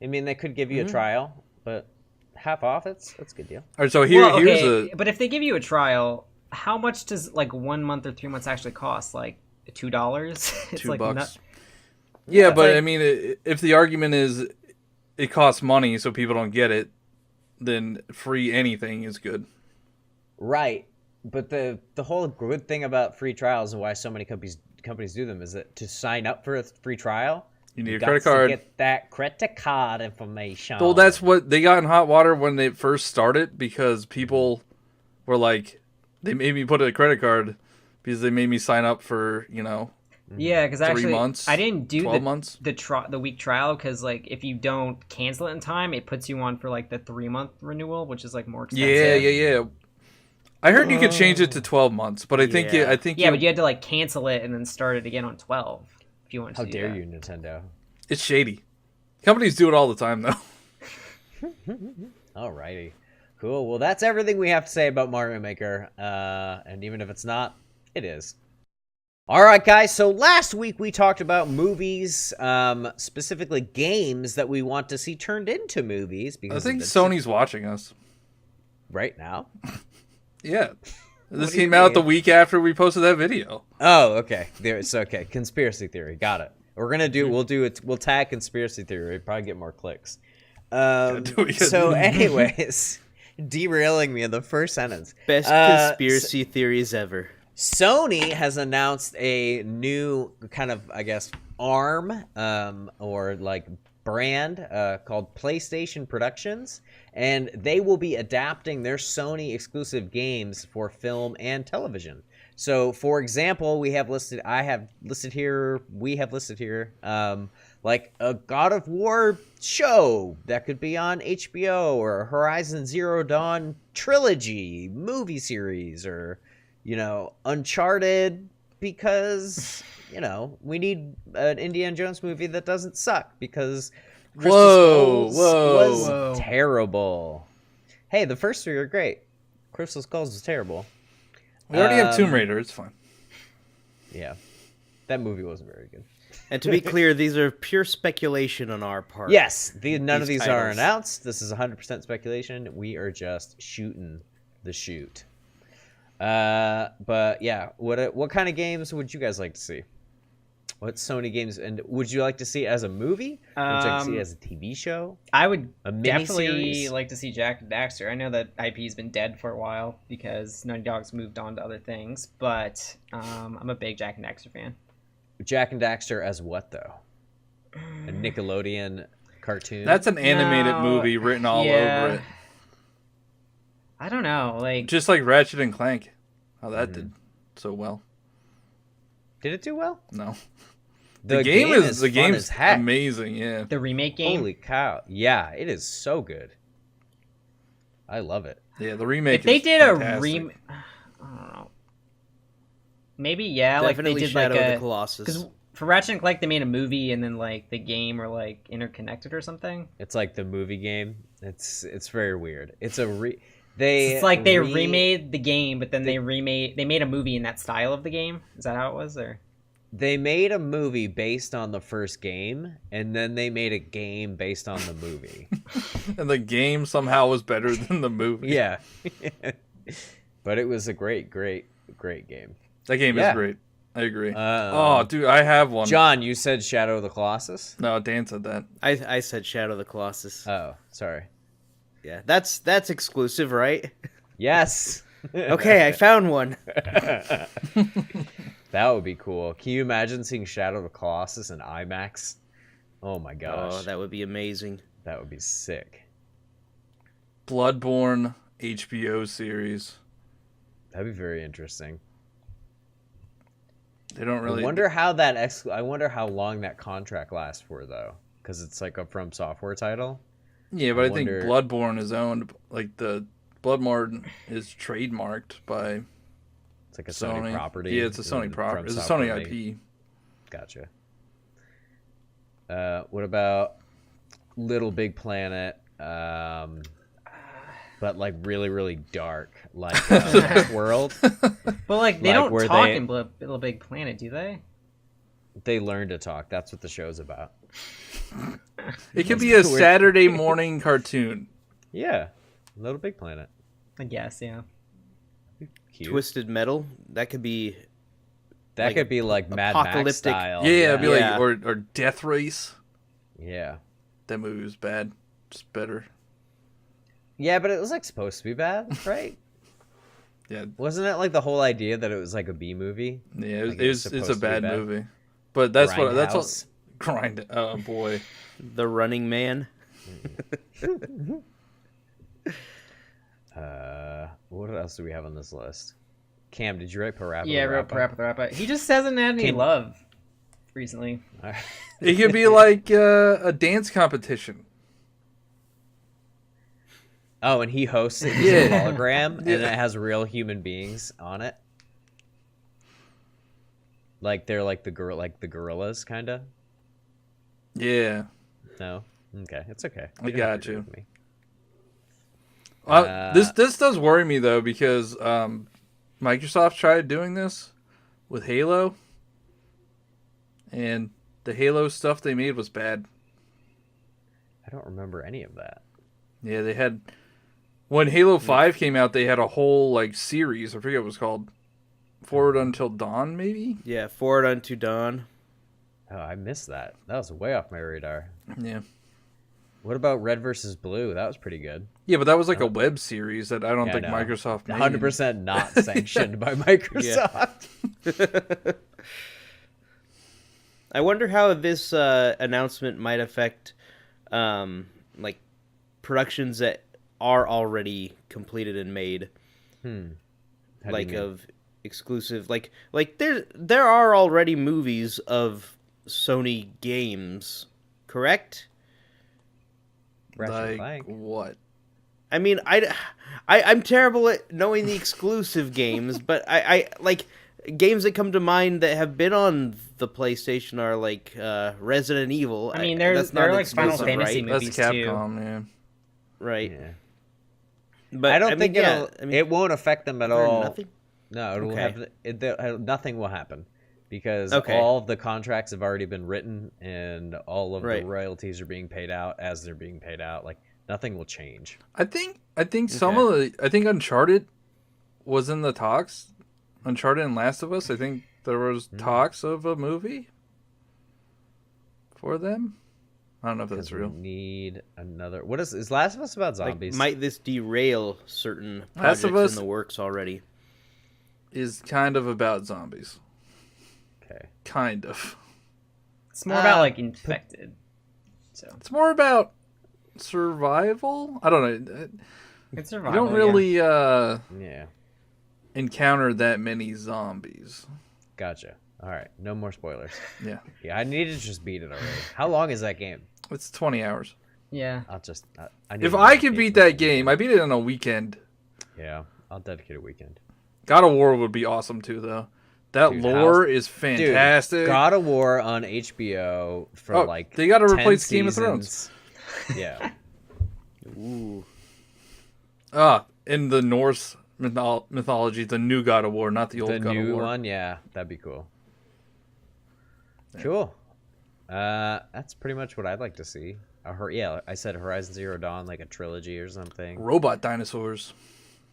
I mean, they could give you a trial, but half off, that's a good deal. All right, so here's But if they give you a trial, how much does like 1 month or 3 months actually cost? Like $2? It's $2. Yeah, but I mean, if the argument is it costs money so people don't get it, then free anything is good. Right. But the whole good thing about free trials and why so many companies do them is that to sign up for a free trial, you need a credit card. To get that credit card information. Well, that's what they got in hot water when they first started because people were like, they made me put a credit card because they made me sign up for, Yeah, because actually, 3 months, I didn't do 12 months. the week trial because like if you don't cancel it in time, it puts you on for like the 3-month renewal, which is like more expensive. Yeah. I heard you could change it to 12 months, but I think but you had to like cancel it and then start it again on 12 if you want to. How dare you, Nintendo? It's shady. Companies do it all the time, though. Alrighty, cool. Well, that's everything we have to say about Mario Maker, and even if it's not, it is. All right, guys. So last week we talked about movies, specifically games that we want to see turned into movies. Because I think Sony's watching us right now. Yeah, this came out the week after we posted that video. Oh, okay. It's okay. Conspiracy theory. Got it. We're gonna do. We'll tag conspiracy theory. Probably get more clicks. So, anyways, derailing me in the first sentence. Best conspiracy theories ever. Sony has announced a new kind of, I guess, arm or like brand called PlayStation Productions, and they will be adapting their Sony exclusive games for film and television. So, for example, we have listed here, like a God of War show that could be on HBO, or a Horizon Zero Dawn trilogy movie series, or, Uncharted, because, we need an Indiana Jones movie that doesn't suck, because Crystal Skulls was terrible. Hey, the first three are great. Crystal Skulls was terrible. We already have Tomb Raider. It's fine. Yeah. That movie wasn't very good. And to be clear, these are pure speculation on our part. Yes. None of these are titles. announced. This is 100% speculation. We are just shooting the shoot. But yeah, what kind of games would you guys like to see? What Sony games, and would you like to see it as a movie? Would you like to see it as a TV show? I would A definitely miniseries? like to see Jack and Daxter. I know that IP's been dead for a while because Naughty Dog's moved on to other things, but I'm a big Jack and Daxter fan. Jack and Daxter as what, though? A Nickelodeon cartoon? That's an animated No, movie written all yeah. over it. I don't know, like Just like Ratchet and Clank. How that did so well. Did it do well? No. The game's fun as heck. amazing, yeah. the remake game. Holy cow. Yeah, it is so good. I love it. Yeah, the remake If they is did fantastic. a remake, I don't know. Maybe yeah, Definitely like they did Shadow like of a the Colossus. because for Ratchet and Clank they made a movie and then like the game are like interconnected or something. It's like the movie game. It's very weird. It's a It's like they remade the game, but then they made a movie in that style of the game. Is that how it was? Or They made a movie based on the first game, and then they made a game based on the movie. And the game somehow was better than the movie. Yeah. But it was a great game. That game Yeah. is great. I agree. Dude, I have one. John, you said Shadow of the Colossus? No, Dan said that. I said Shadow of the Colossus. Oh, sorry. Yeah, that's exclusive, right? Yes. Okay, I found one. That would be cool. Can you imagine seeing Shadow of the Colossus in IMAX? Oh my gosh. Oh, that would be amazing. That would be sick. Bloodborne HBO series. That'd be very interesting. They don't really. I wonder how how long that contract lasts for, though, because it's like a From Software title. Yeah, but I think wonder- Bloodborne is owned. Like the Bloodborne is trademarked by It's like a Sony property. Yeah, it's a Sony and property. From It's a Software Sony make- IP. Gotcha. What about Little Big Planet? But like really, really dark, like World. but like they Like, don't where talk they- in Little Big Planet, do they? They learn to talk. That's what the show's about. It could be a Saturday morning cartoon. Yeah, Little Big Planet. I guess, yeah. Cute. Twisted Metal. That could be. That like could be like Mad Max apocalyptic- style. Yeah, it'd be Yeah. like or Death Race. Yeah. That movie was bad. Just better. Yeah, but it was like supposed to be bad, right? Yeah, Wasn't it like the whole idea that it was like a B movie? yeah. Like It's supposed a to be bad movie. But that's what Grindhouse. grind. Oh boy. The Running Man. What else do we have on this list? Cam, did you write Parappa? Yeah, the real Rappa? Parappa. He just hasn't had any love recently. All right. It could be like a dance competition. Oh, and he hosts it. Yeah. It's a hologram, and Yeah. it has real human beings on it. Like they're like the gorillas, kind of. Yeah. No, okay, it's okay. I You don't have got to you. agree with me. This does worry me though because Microsoft tried doing this with Halo, and the Halo stuff they made was bad. I don't remember any of that. Yeah, they had when Halo 5 came out, they had a whole like series. I forget what it was called. Forward Until Dawn, maybe. Yeah, Forward Unto Dawn. Oh, I missed that. That was way off my radar. Yeah. What about Red versus Blue? That was pretty good. Yeah, but that was like a web series that I don't think no. Microsoft made. 100% not sanctioned by Microsoft. I wonder how this announcement might affect like productions that are already completed and made. Like of exclusive, like there are already movies of Sony games, correct? Like what? I mean, I'm terrible at knowing the exclusive games, but I like games that come to mind that have been on the PlayStation are like Resident Evil. I mean, they're like Final Fantasy right? movies That's Capcom, too. yeah. Right. Yeah. But I don't think it won't affect them at all. Nothing? No, it will have nothing will happen because Okay. all of the contracts have already been written and all of Right. the royalties are being paid out as they're being paid out. Like nothing will change. I think some of the Uncharted was in the talks. Uncharted and Last of Us. I think there was talks of a movie for them. I don't know if that's real. We need another. What is Last of Us about zombies? Like, might this derail certain Last of projects Us in the works already? Is kind of about zombies. Okay. Kind of. It's more about like infected. So It's more about survival. I don't know. it's You survival. don't really Yeah. encounter that many zombies. Gotcha. All right. No more spoilers. Yeah. Yeah, I needed to just beat it already. How long is that game? It's 20 hours. Yeah. I'll just. I need If to I dedicate could beat some that time. game, I beat it in a weekend. Yeah, I'll dedicate a weekend. God of War would be awesome too, though. That Dude, lore is fantastic. Dude, God of War on HBO for like. they got to 10 replace Game of Thrones. seasons. Yeah. Ooh. In the Norse mythology, the new God of War, not the old The God of new War. one, yeah, that'd be cool. Cool. That's pretty much what I'd like to see. I said Horizon Zero Dawn, like a trilogy or something. Robot dinosaurs.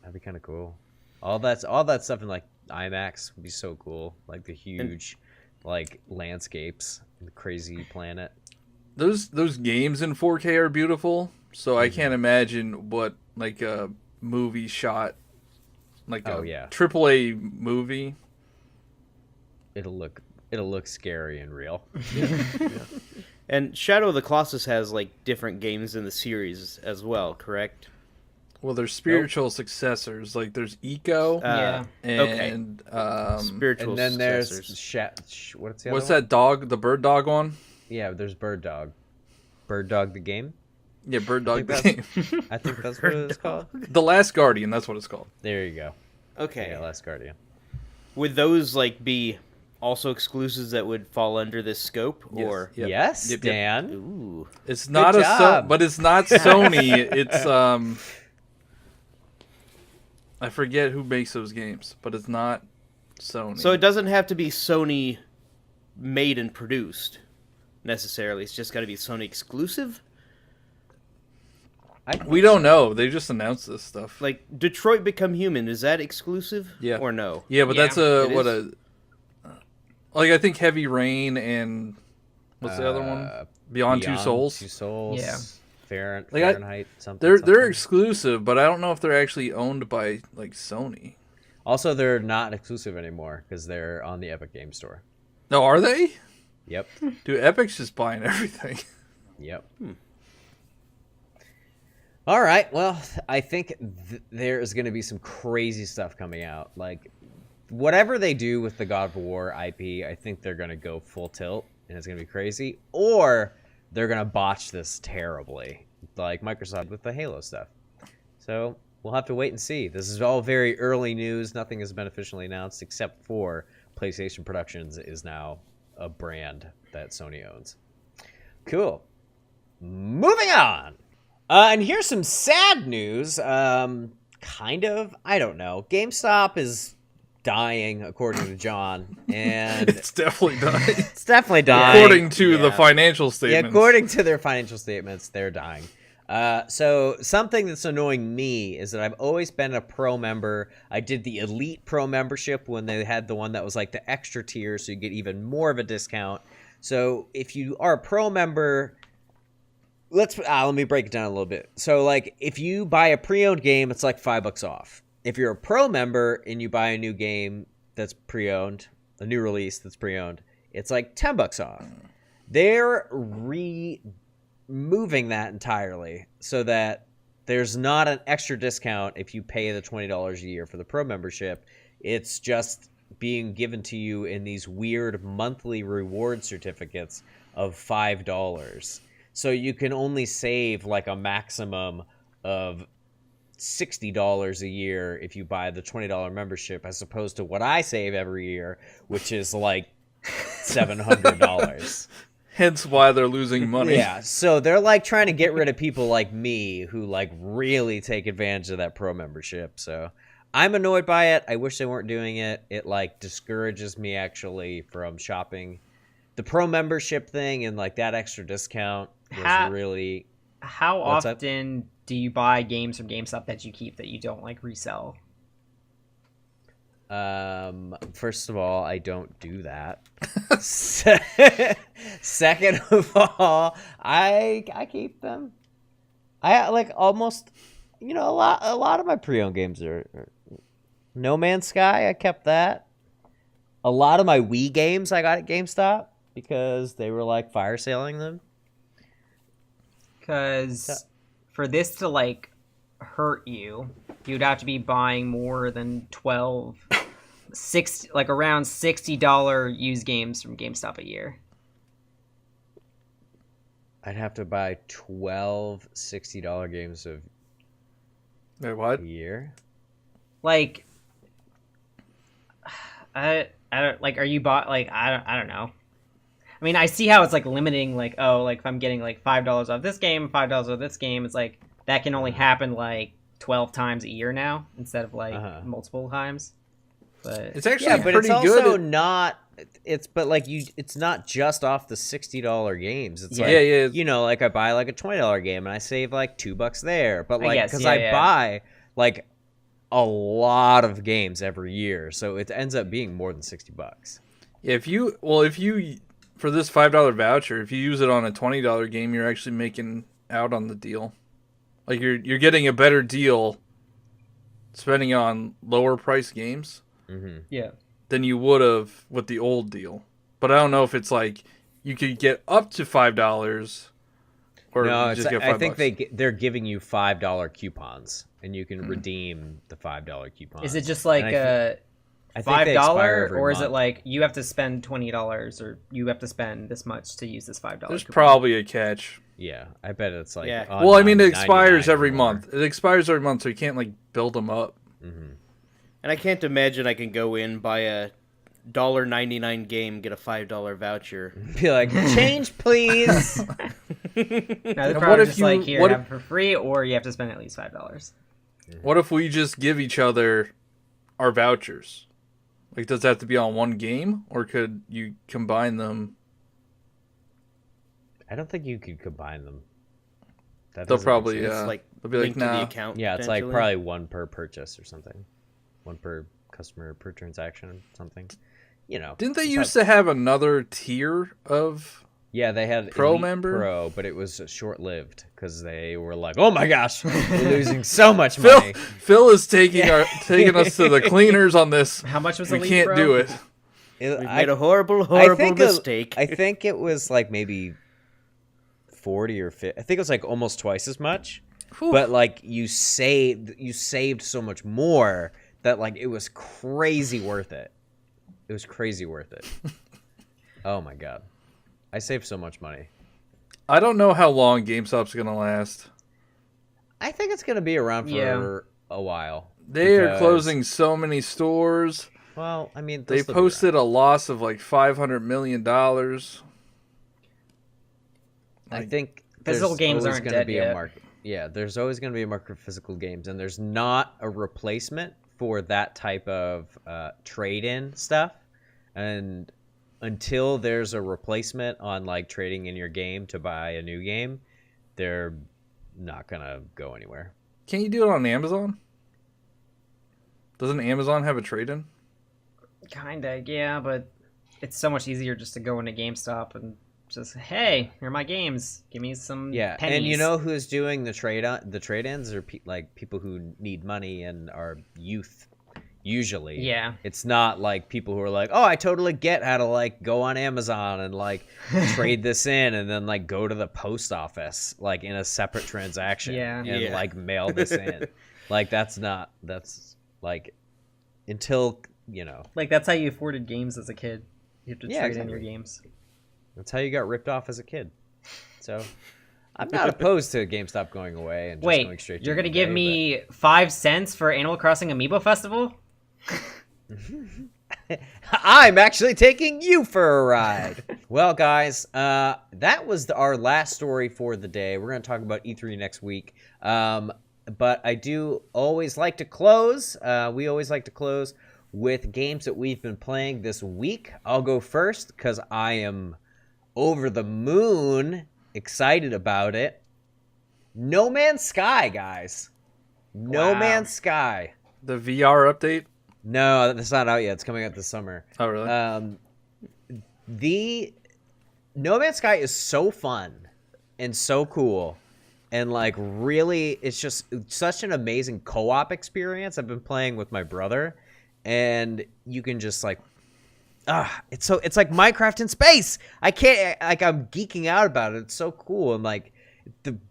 That'd be kind of cool. All that stuff in like IMAX would be so cool. Like the huge, like landscapes, the crazy planet. Those games in 4K are beautiful. So I can't imagine what like a movie shot, like a AAA movie. It'll look scary and real. And Shadow of the Colossus has like different games in the series as well, correct? Well, there's spiritual successors. Like there's Eco. Yeah. And Spiritual And then there's successors. what's the other what's one? that dog? The bird dog one? Yeah, there's Bird Dog. Bird Dog the game. Yeah, Bird Dog. I Game. I think that's what it's called. The Last Guardian. That's what it's called. There you go. Okay. Yeah, Last Guardian. Would those like be also exclusives that would fall under this scope, or Yep. Yes, Yep, yep. Dan. ooh, It's not job. but it's not Sony. It's I forget who makes those games, but it's not Sony. so it doesn't have to be Sony made and produced necessarily. It's just got to be Sony exclusive. we don't know. They just announced this stuff. Like Detroit Become Human, is that exclusive? Yeah. Or no? Yeah, but Yeah, that's it what is. like I think Heavy Rain and what's the other one? Beyond Two Souls. Two Souls. Yeah. Fahrenheit. Something. They're something. exclusive, but I don't know if they're actually owned by like Sony. Also, they're not exclusive anymore because they're on the Epic Game Store. No, are they? Yep. Dude, Epic's just buying everything. Yep. All right. Well, I think there is going to be some crazy stuff coming out. Like, whatever they do with the God of War IP, I think they're going to go full tilt, and it's going to be crazy. Or they're going to botch this terribly, like Microsoft with the Halo stuff. So we'll have to wait and see. This is all very early news. Nothing has been officially announced except for PlayStation Productions is now a brand that Sony owns. Cool. Moving on. And here's some sad news. Kind of. I don't know. GameStop is dying, according to John. And It's definitely done. it's definitely dying. According to the financial statements. Yeah, according to their financial statements, they're dying. So something that's annoying me is that I've always been a pro member. I did the Elite Pro membership when they had the one that was like the extra tier, so you get even more of a discount. So if you are a pro member, let me break it down a little bit. So like if you buy a pre-owned game, it's like $5 off. If you're a pro member and you buy a new game that's pre-owned, a new release that's pre-owned, it's like $10 off. They're moving that entirely so that there's not an extra discount if you pay the $20 a year for the pro membership. It's just being given to you in these weird monthly reward certificates of $5. So you can only save like a maximum of $60 a year if you buy the $20 membership, as opposed to what I save every year, which is like $700. Hence why they're losing money. Yeah, so they're like trying to get rid of people like me who like really take advantage of that pro membership. So I'm annoyed by it. I wish they weren't doing it. It like discourages me actually from shopping. The pro membership thing and like that extra discount was really. How often do you buy games from GameStop that you keep that you don't like resell? First of all, I don't do that. Second of all, I keep them. I like almost, a lot of my pre-owned games are No Man's Sky. I kept that. A lot of my Wii games I got at GameStop because they were like fire sailing them. Because for this to like hurt you, you'd have to be buying more than around $60 used games from GameStop a year. I'd have to buy 12 $60 games of what? a year. Like, I don't like. Are you bought like I don't know. I mean, I see how it's like limiting. Like, oh, like if I'm getting like $5 off this game, $5 off this game, it's like that can only happen like 12 times a year now instead of like multiple times. But it's actually but pretty it's also good. Not. It's it's not just off the $60 games. It's like like I buy like a $20 game and I save like $2 there. But like because I buy like a lot of games every year, so it ends up being more than $60. Yeah, if you for this $5 voucher, if you use it on a $20 game, you're actually making out on the deal. Like you're getting a better deal spending on lower price games. Mm-hmm. Yeah. Than you would have with the old deal. But I don't know if it's like you could get up to $5 or no, just get $5. I think they're giving you $5 coupons and you can redeem the $5 coupons. Is it just like $5 or is it like you have to spend $20 or you have to spend this much to use this $5? There's probably a catch. Yeah, I bet it's like well, I mean, it expires every month. It expires every month, so you can't like build them up. Mm-hmm. And I can't imagine I can go in, buy a $1.99 game, get a $5 voucher. Be like, change, please. No, what if have it for free, or you have to spend at least $5. What if we just give each other our vouchers? Like, does that have to be on one game, or could you combine them? I don't think you could combine them. They'll probably like they'll be like, to the account. Yeah, it's like probably one per purchase or something. One per customer per transaction or something. Didn't they used to have another tier of they had Pro Elite member? Pro, but it was short-lived because they were like, oh my gosh, we're losing so much money. Phil is taking us to the cleaners on this. How much was we Elite can't Pro? do it. We've made a horrible mistake. I think it was like maybe 40 or 50. I think it was like almost twice as much. Whew. But like you saved so much more that like it was crazy worth it. It was crazy worth it. Oh my god. I saved so much money. I don't know how long GameStop's going to last. I think it's going to be around for a while. They are closing so many stores. Well, I mean, they posted a loss of like $500 million. I think physical games aren't going to be yet. a market. Yeah, there's always going to be a market for physical games, and there's not a replacement for that type of trade-in stuff. And until there's a replacement on like trading in your game to buy a new game, they're not going to go anywhere. Can't you do it on Amazon? Doesn't Amazon have a trade-in? Kinda, yeah, but it's so much easier just to go into GameStop and just, hey, here are my games. Give me some pennies. And you know who's doing the trade-ins are like people who need money and are youth Usually. Yeah. It's not like people who are like, oh, I totally get how to like go on Amazon and like trade this in and then like go to the post office like in a separate transaction and like mail this in. Like that's like until, you know. Like that's how you afforded games as a kid. You have to trade in your games. That's how you got ripped off as a kid. So I'm not opposed to GameStop going away and just going straight to you're going to give me 5 cents for Animal Crossing Amiibo Festival? I'm actually taking you for a ride. Well, guys, that was our last story for the day. We're going to talk about E3 next week. But I do always like to close. We always like to close with games that we've been playing this week. I'll go first because I am over the moon excited about it. No Man's Sky, guys. No Man's Sky. The VR update? No, that's not out yet. It's coming out this summer. Oh, really? The No Man's Sky is so fun and so cool. And, like, really, it's just such an amazing co-op experience. I've been playing with my brother. And you can just, like, it's like Minecraft in space. I can't, like, I'm geeking out about it. It's so cool. And, like,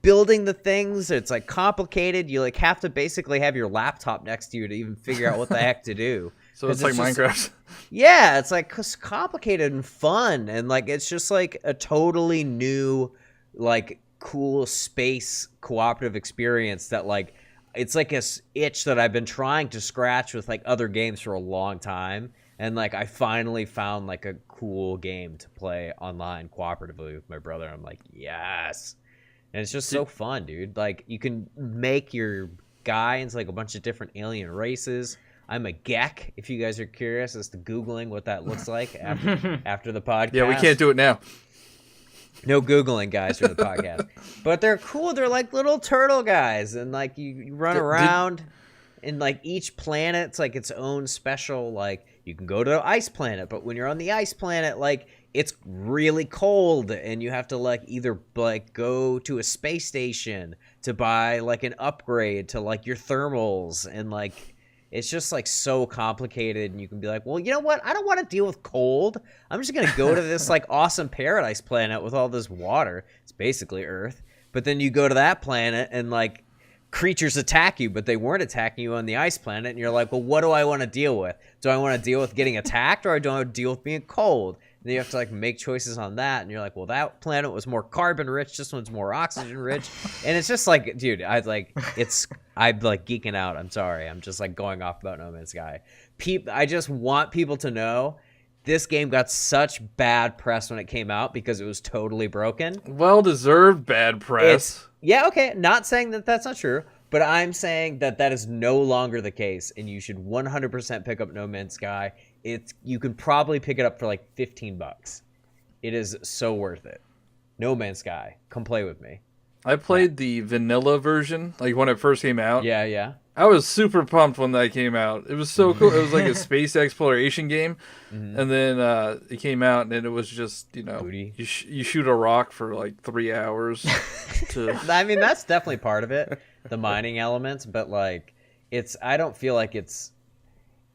building the things, it's like complicated. You like have to basically have your laptop next to you to even figure out what the heck to do. So it's like Minecraft. Yeah, it's like complicated and fun, and like it's just like a totally new, like cool space cooperative experience that like it's like a itch that I've been trying to scratch with like other games for a long time, and like I finally found like a cool game to play online cooperatively with my brother. I'm like, yes. And it's just so fun, dude. Like, you can make your guy into, like, a bunch of different alien races. I'm a Gek, if you guys are curious as to Googling what that looks like after the podcast. Yeah, we can't do it now. No Googling, guys, for the podcast. But they're cool. They're like little turtle guys. And, like, you run around. And, like, each planet's, like, its own special, like, you can go to an ice planet. But when you're on the ice planet, like, it's really cold and you have to like either like go to a space station to buy like an upgrade to like your thermals, and like it's just like so complicated. And you can be like, well, you know what, I don't want to deal with cold. I'm just gonna go to this like awesome paradise planet with all this water. It's basically Earth. But then you go to that planet and like creatures attack you, but they weren't attacking you on the ice planet, and you're like, well, what do I want to deal with? Do I want to deal with getting attacked, or do I want to deal with being cold? Then you have to like make choices on that, and you're like, well, that planet was more carbon rich, this one's more oxygen rich. And it's just like, dude, I'm like geeking out. I'm sorry, I'm just like going off about No Man's Sky. I just want people to know this game got such bad press when it came out because it was totally broken. Well deserved bad press. Okay, not saying that that's not true, but I'm saying that that is no longer the case, and you should 100% pick up No Man's Sky. You can probably pick it up for like $15. It is so worth it. No Man's Sky. Come play with me. I played the vanilla version, like when it first came out. Yeah. I was super pumped when that came out. It was so cool. It was like a space exploration game. Mm-hmm. And then it came out, and it was just, you know, you shoot a rock for like 3 hours. I mean, that's definitely part of it, the mining elements. But like, I don't feel like it's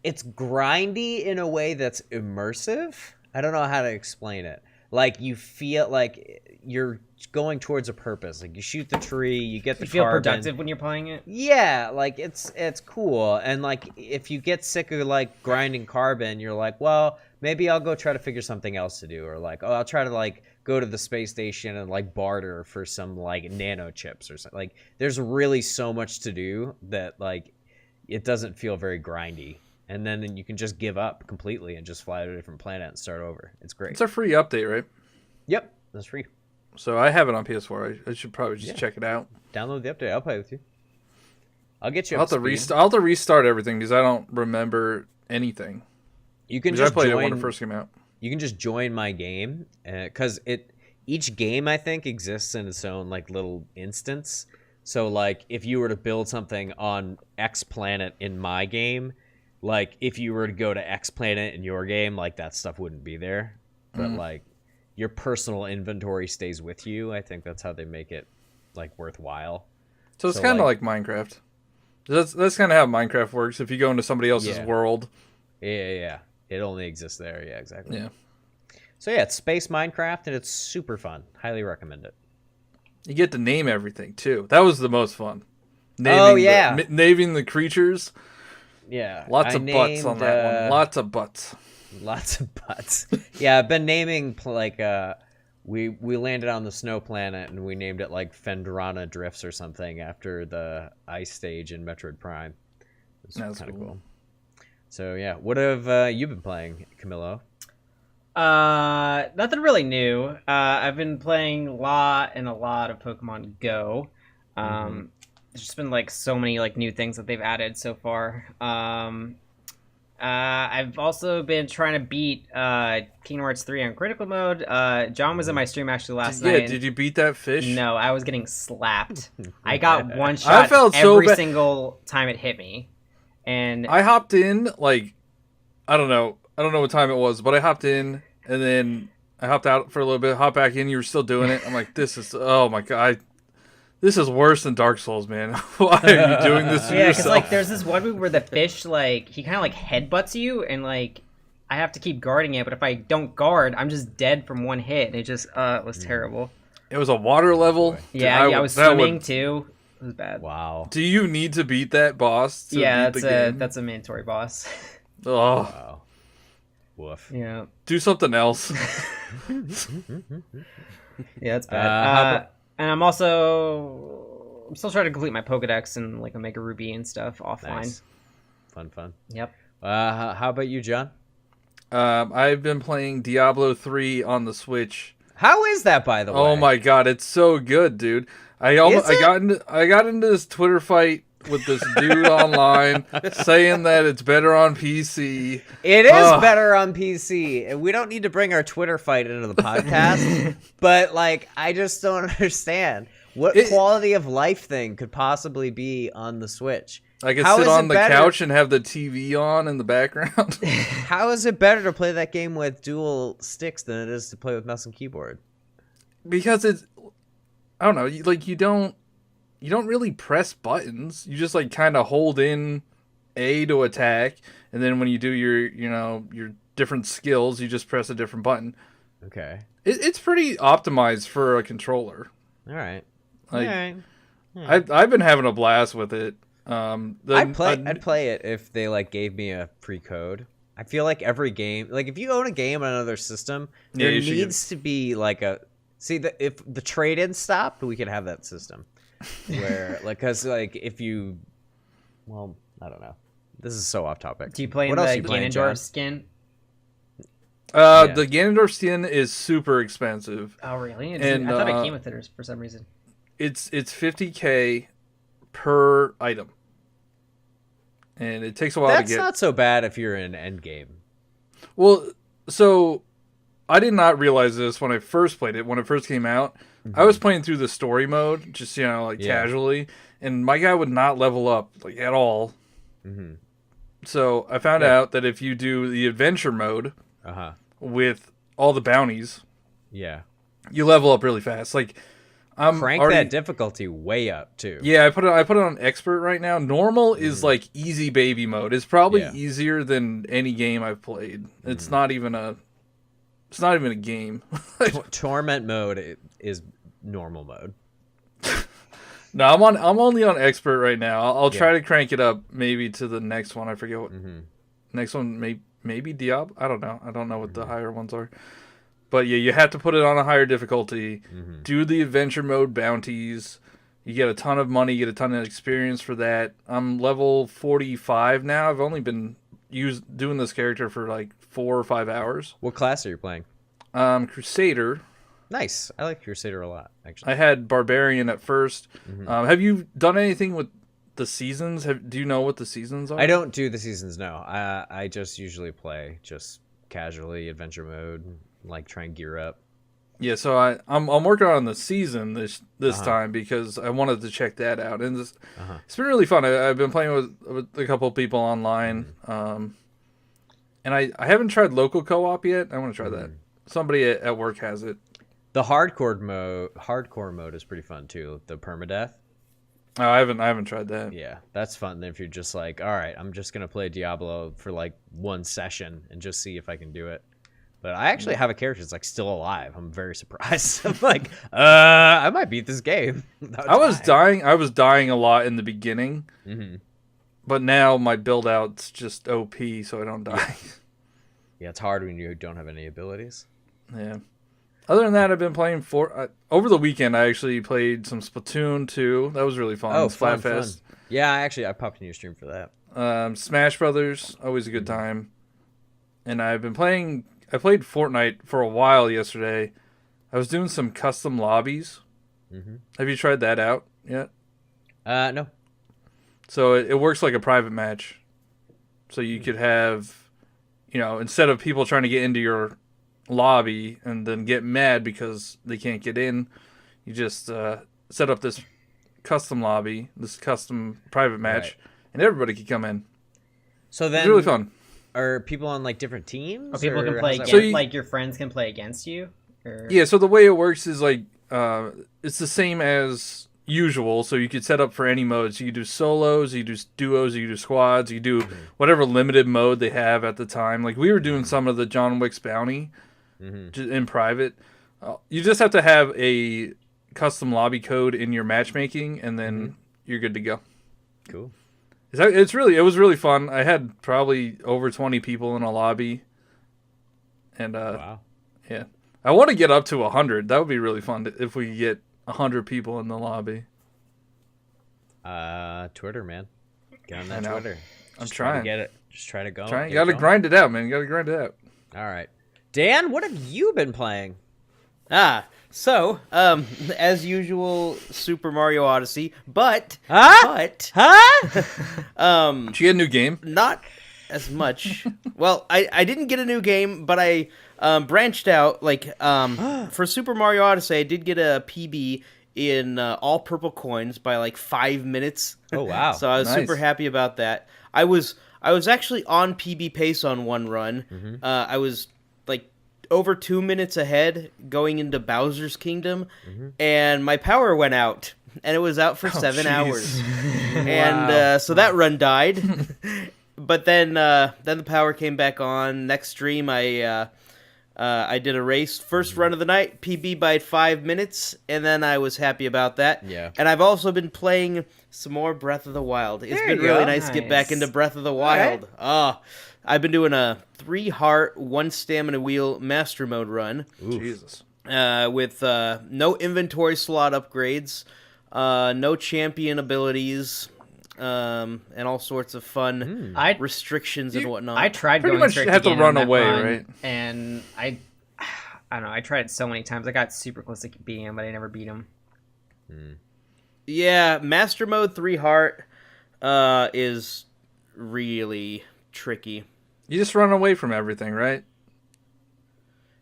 grindy in a way that's immersive. I don't know how to explain it. Like, you feel like you're going towards a purpose. Like, you shoot the tree, you get the carbon. You feel productive when you're playing it? Yeah, like, it's cool. And, like, if you get sick of, like, grinding carbon, you're like, well, maybe I'll go try to figure something else to do. Or, like, oh, I'll try to, like, go to the space station and, like, barter for some, like, nano chips or something. Like, there's really so much to do that, like, it doesn't feel very grindy. And then you can just give up completely and just fly to a different planet and start over. It's great. It's a free update, right? Yep, that's free. So I have it on PS4. I should probably just check it out. Download the update. I'll play with you. I'll get you. I'll have to restart everything because I don't remember anything. You can just I played it when it first came out. You can just join my game because each game I think exists in its own like little instance. So like if you were to build something on X planet in my game, like if you were to go to X planet in your game, like that stuff wouldn't be there. But like your personal inventory stays with you. I think that's how they make it like worthwhile. So it's kind of like Minecraft. That's kind of how Minecraft works. If you go into somebody else's world. Yeah. It only exists there. Yeah, exactly. Yeah. So yeah, it's space Minecraft, and it's super fun. Highly recommend it. You get to name everything too. That was the most fun. Naming the creatures. Yeah. Lots of butts on that one. Lots of butts. Lots of butts. Yeah, I've been naming like we landed on the snow planet and we named it like Fendrana Drifts or something after the ice stage in Metroid Prime. It was kind of cool. So yeah, what have you been playing, Camilo? Nothing really new. I've been playing a lot of Pokemon Go. There's just been like so many like new things that they've added so far. I've also been trying to beat Kingdom Hearts 3 on critical mode. John was in my stream actually last night. Yeah, did you beat that fish? No, I was getting slapped. I got one shot every single time it hit me. And I hopped in like I don't know what time it was, but I hopped in and then I hopped out for a little bit, hopped back in, you were still doing it. I'm like, oh my god. This is worse than Dark Souls, man. Why are you doing this to yourself? Yeah, because like there's this one move where the fish like he kind of like headbutts you, and like I have to keep guarding it. But if I don't guard, I'm just dead from one hit, and it just it was terrible. It was a water level. Yeah, I was swimming too. It was bad. Wow. Do you need to beat that boss? That's a mandatory boss. Oh. Wow. Woof. Yeah. Do something else. Yeah, it's bad. And I'm still trying to complete my Pokedex and like Omega Ruby and stuff offline. Nice. Fun. Yep. How about you, John? I've been playing Diablo 3 on the Switch. How is that, by the way? Oh my god, it's so good, dude. I got into this Twitter fight with this dude online saying that it's better on PC. It is better on PC. And we don't need to bring our Twitter fight into the podcast, but like I just don't understand what quality of life thing could possibly be on the Switch. I could sit on the couch and have the TV on in the background. How is it better to play that game with dual sticks than it is to play with mouse and keyboard? Because it's, I don't know, you don't really press buttons. You just like kind of hold in A to attack, and then when you do your different skills, you just press a different button. Okay. It's pretty optimized for a controller. All right. I've been having a blast with it. I'd play it if they like gave me a free code. I feel like every game, like if you own a game on another system, there needs to be like if the trade-in stopped, we could have that system where like because like if you, well, I don't know. This is so off topic. Do you play the Ganondorf skin? The Ganondorf skin is super expensive. Oh really? And I thought it came with it for some reason. It's $50K per item, and it takes a while to get. That's not so bad if you're in endgame. Well, so I did not realize this when I first played it. When it first came out, I was playing through the story mode, just casually, and my guy would not level up like at all. Mm-hmm. So I found out that if you do the adventure mode with all the bounties, you level up really fast. Like crank that difficulty way up too. Yeah, I put it on expert right now. Normal is like easy baby mode. It's probably easier than any game I've played. It's not even a game. Torment mode is normal mode. No, I'm only on expert right now. I'll try to crank it up maybe to the next one. I forget what next one maybe Diablo. I don't know. I don't know what the higher ones are. But yeah, you have to put it on a higher difficulty. Do the adventure mode bounties. You get a ton of money, you get a ton of experience for that. I'm level 45 now. I've only been doing this character for like 4 or 5 hours. What class are you playing? Crusader. Nice. I like Crusader a lot, actually. I had Barbarian at first. Have you done anything with the seasons? Do you know what the seasons are? I don't do the seasons, no. I just usually play just casually adventure mode, like try and gear up. Yeah, so I'm working on the season this time because I wanted to check that out, and it's been really fun. I've been playing with a couple of people online, and I haven't tried local co-op yet. I want to try that. Somebody at work has it. The hardcore mode is pretty fun too. The permadeath. Oh, I haven't tried that. Yeah, that's fun. If you're just like, all right, I'm just gonna play Diablo for like one session and just see if I can do it. But I actually have a character that's like still alive. I'm very surprised. I'm like, I might beat this game. I was dying a lot in the beginning, but now my build out's just OP, so I don't die. Yeah, it's hard when you don't have any abilities. Yeah. Other than that, I've been playing over the weekend. I actually played some Splatoon 2. That was really fun. Oh, fun. Yeah, I popped in your stream for that. Smash Brothers, always a good time. And I played Fortnite for a while yesterday. I was doing some custom lobbies. Have you tried that out yet? No. So it works like a private match. So you could have, instead of people trying to get into your lobby and then get mad because they can't get in, you just set up this custom lobby, this custom private match, and everybody can come in. So then it's really fun. Are people on like different teams? Or people can play like your friends can play against you? Or... Yeah, so the way it works is like it's the same as usual, so you could set up for any modes. You could do solos, you could do duos, you could do squads, you could do whatever limited mode they have at the time. Like we were doing some of the John Wick's Bounty in private. You just have to have a custom lobby code in your matchmaking, and then you're good to go. Cool. It was really fun. I had probably over 20 people in a lobby, and wow. Yeah, I want to get up to 100. That would be really fun if we get 100 people in the lobby. Twitter, man, get on that Twitter. I'm trying to get it. Just try to go. You got to grind it out, man. You got to grind it out. All right, Dan, what have you been playing? So, as usual, Super Mario Odyssey, but... Did you get a new game? Not as much. Well, I didn't get a new game, but I branched out. Like, for Super Mario Odyssey, I did get a PB in all purple coins by like 5 minutes. Oh, wow. So I was super happy about that. I was actually on PB pace on one run. I was like over 2 minutes ahead going into Bowser's Kingdom, and my power went out, and it was out for 7 hours. And so that run died. But then the power came back on. Next stream, I did a race. First run of the night, PB by 5 minutes, and then I was happy about that. Yeah. And I've also been playing some more Breath of the Wild. It's been really nice to get back into Breath of the Wild. Right. I've been doing a 3 heart, 1 stamina wheel master mode run. Oof. Jesus. With no inventory slot upgrades, no champion abilities, and all sorts of fun restrictions and whatnot. I tried pretty going much straight have to run away, run, right? And I don't know. I tried it so many times. I got super close to beating him, but I never beat him. Yeah, master mode 3 heart is really tricky. You just run away from everything, right?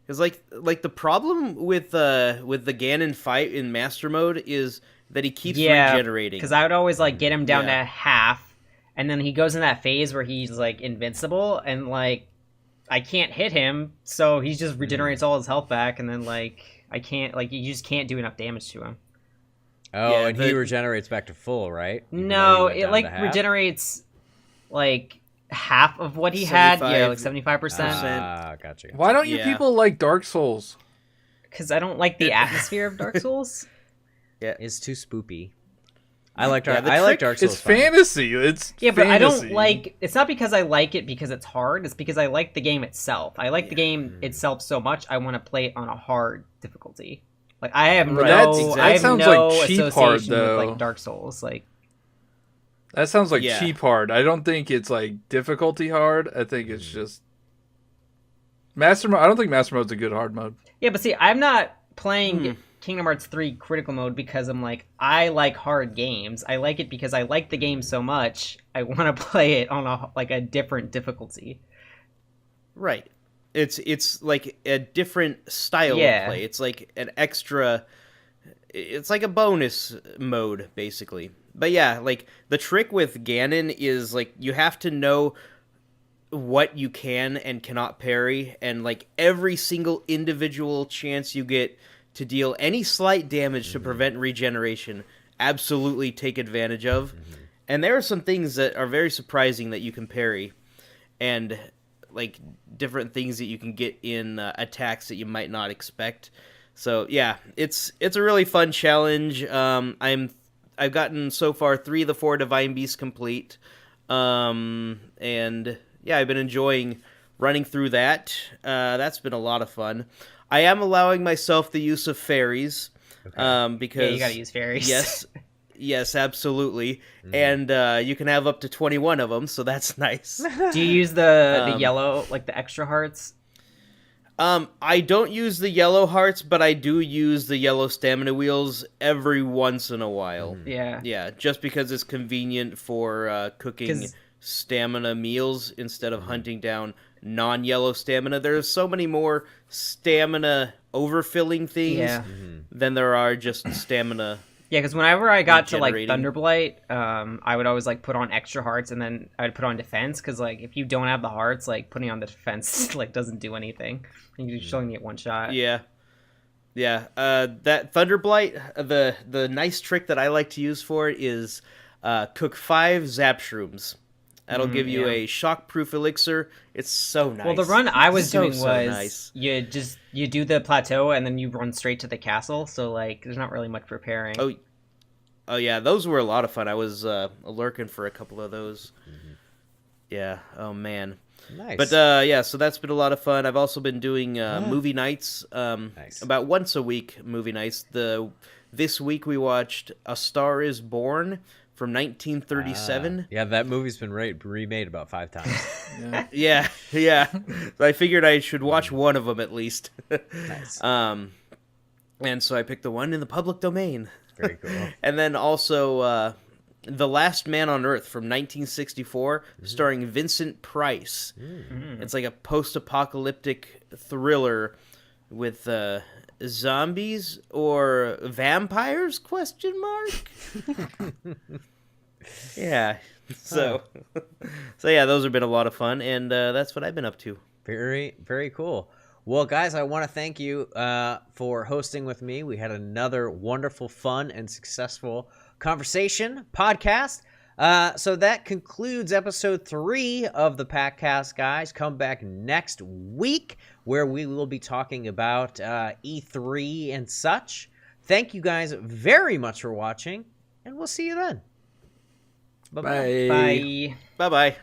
Because like the problem with the Ganon fight in master mode is that he keeps regenerating. Because I would always like get him down to half, and then he goes in that phase where he's like invincible, and like I can't hit him, so he just regenerates all his health back, and then like I can't you just can't do enough damage to him. Oh, and he regenerates back to full, right? No, it like regenerates like half of what he had. Yeah, like 75%. Gotcha. Why don't you people like Dark Souls? Because I don't like the atmosphere of Dark Souls. Yeah, it's too spoopy. I like Dark Souls. It's fantasy. It's but I don't like. It's not because I like it because it's hard. It's because I like the game itself. I like the game itself so much. I want to play it on a hard difficulty. Like I have that sounds like cheap hard though. With, like Dark Souls, like that sounds like cheap hard. I don't think it's like difficulty hard. I think it's just master mode. I don't think master mode's a good hard mode. Yeah, but see, I'm not playing Kingdom Hearts 3 critical mode because I'm like I like hard games. I like it because I like the game so much. I want to play it on a different difficulty. Right. It's like a different style of play. It's like an extra. It's like a bonus mode, basically. But yeah, like the trick with Ganon is like you have to know what you can and cannot parry, and like every single individual chance you get to deal any slight damage to prevent regeneration, absolutely take advantage of. And there are some things that are very surprising that you can parry, and like different things that you can get in attacks that you might not expect. So yeah, it's a really fun challenge. I've gotten so far 3 of the 4 Divine Beasts complete, and yeah, I've been enjoying running through that. That's been a lot of fun. I am allowing myself the use of fairies, because you gotta use fairies. Yes, absolutely. And you can have up to 21 of them, so that's nice. Do you use the yellow, like the extra hearts? I don't use the yellow hearts, but I do use the yellow stamina wheels every once in a while. Yeah, just because it's convenient for cooking stamina meals instead of hunting down non-yellow stamina. There's so many more stamina overfilling things than there are just stamina. Yeah, because whenever I got to like Thunderblight, I would always like put on extra hearts, and then I'd put on defense, because like if you don't have the hearts, like putting on the defense like doesn't do anything. You just only get one shot. Yeah. That Thunderblight, the nice trick that I like to use for it is cook 5 Zap Shrooms. That'll give you a shock-proof elixir. It's so nice. Well, the run I was doing was nice. You do the plateau and then you run straight to the castle. So like, there's not really much preparing. Oh yeah, those were a lot of fun. I was lurking for a couple of those. Yeah. Oh man. Nice. But yeah, so that's been a lot of fun. I've also been doing movie nights. Nice. About once a week movie nights. This week we watched A Star Is Born from 1937. Yeah, that movie's been remade about 5 times. Yeah. So I figured I should watch one of them at least. Nice. And so I picked the one in the public domain. Very cool. And then also The Last Man on Earth from 1964, starring Vincent Price. It's like a post-apocalyptic thriller with zombies or vampires? ? Yeah. So yeah, those have been a lot of fun, and that's what I've been up to. Very, very cool. Well, guys, I want to thank you for hosting with me. We had another wonderful, fun, and successful conversation podcast. So that concludes episode 3 of the Packcast, guys. Come back next week where we will be talking about E3 and such. Thank you guys very much for watching, and we'll see you then. Bye. Bye. Bye-bye.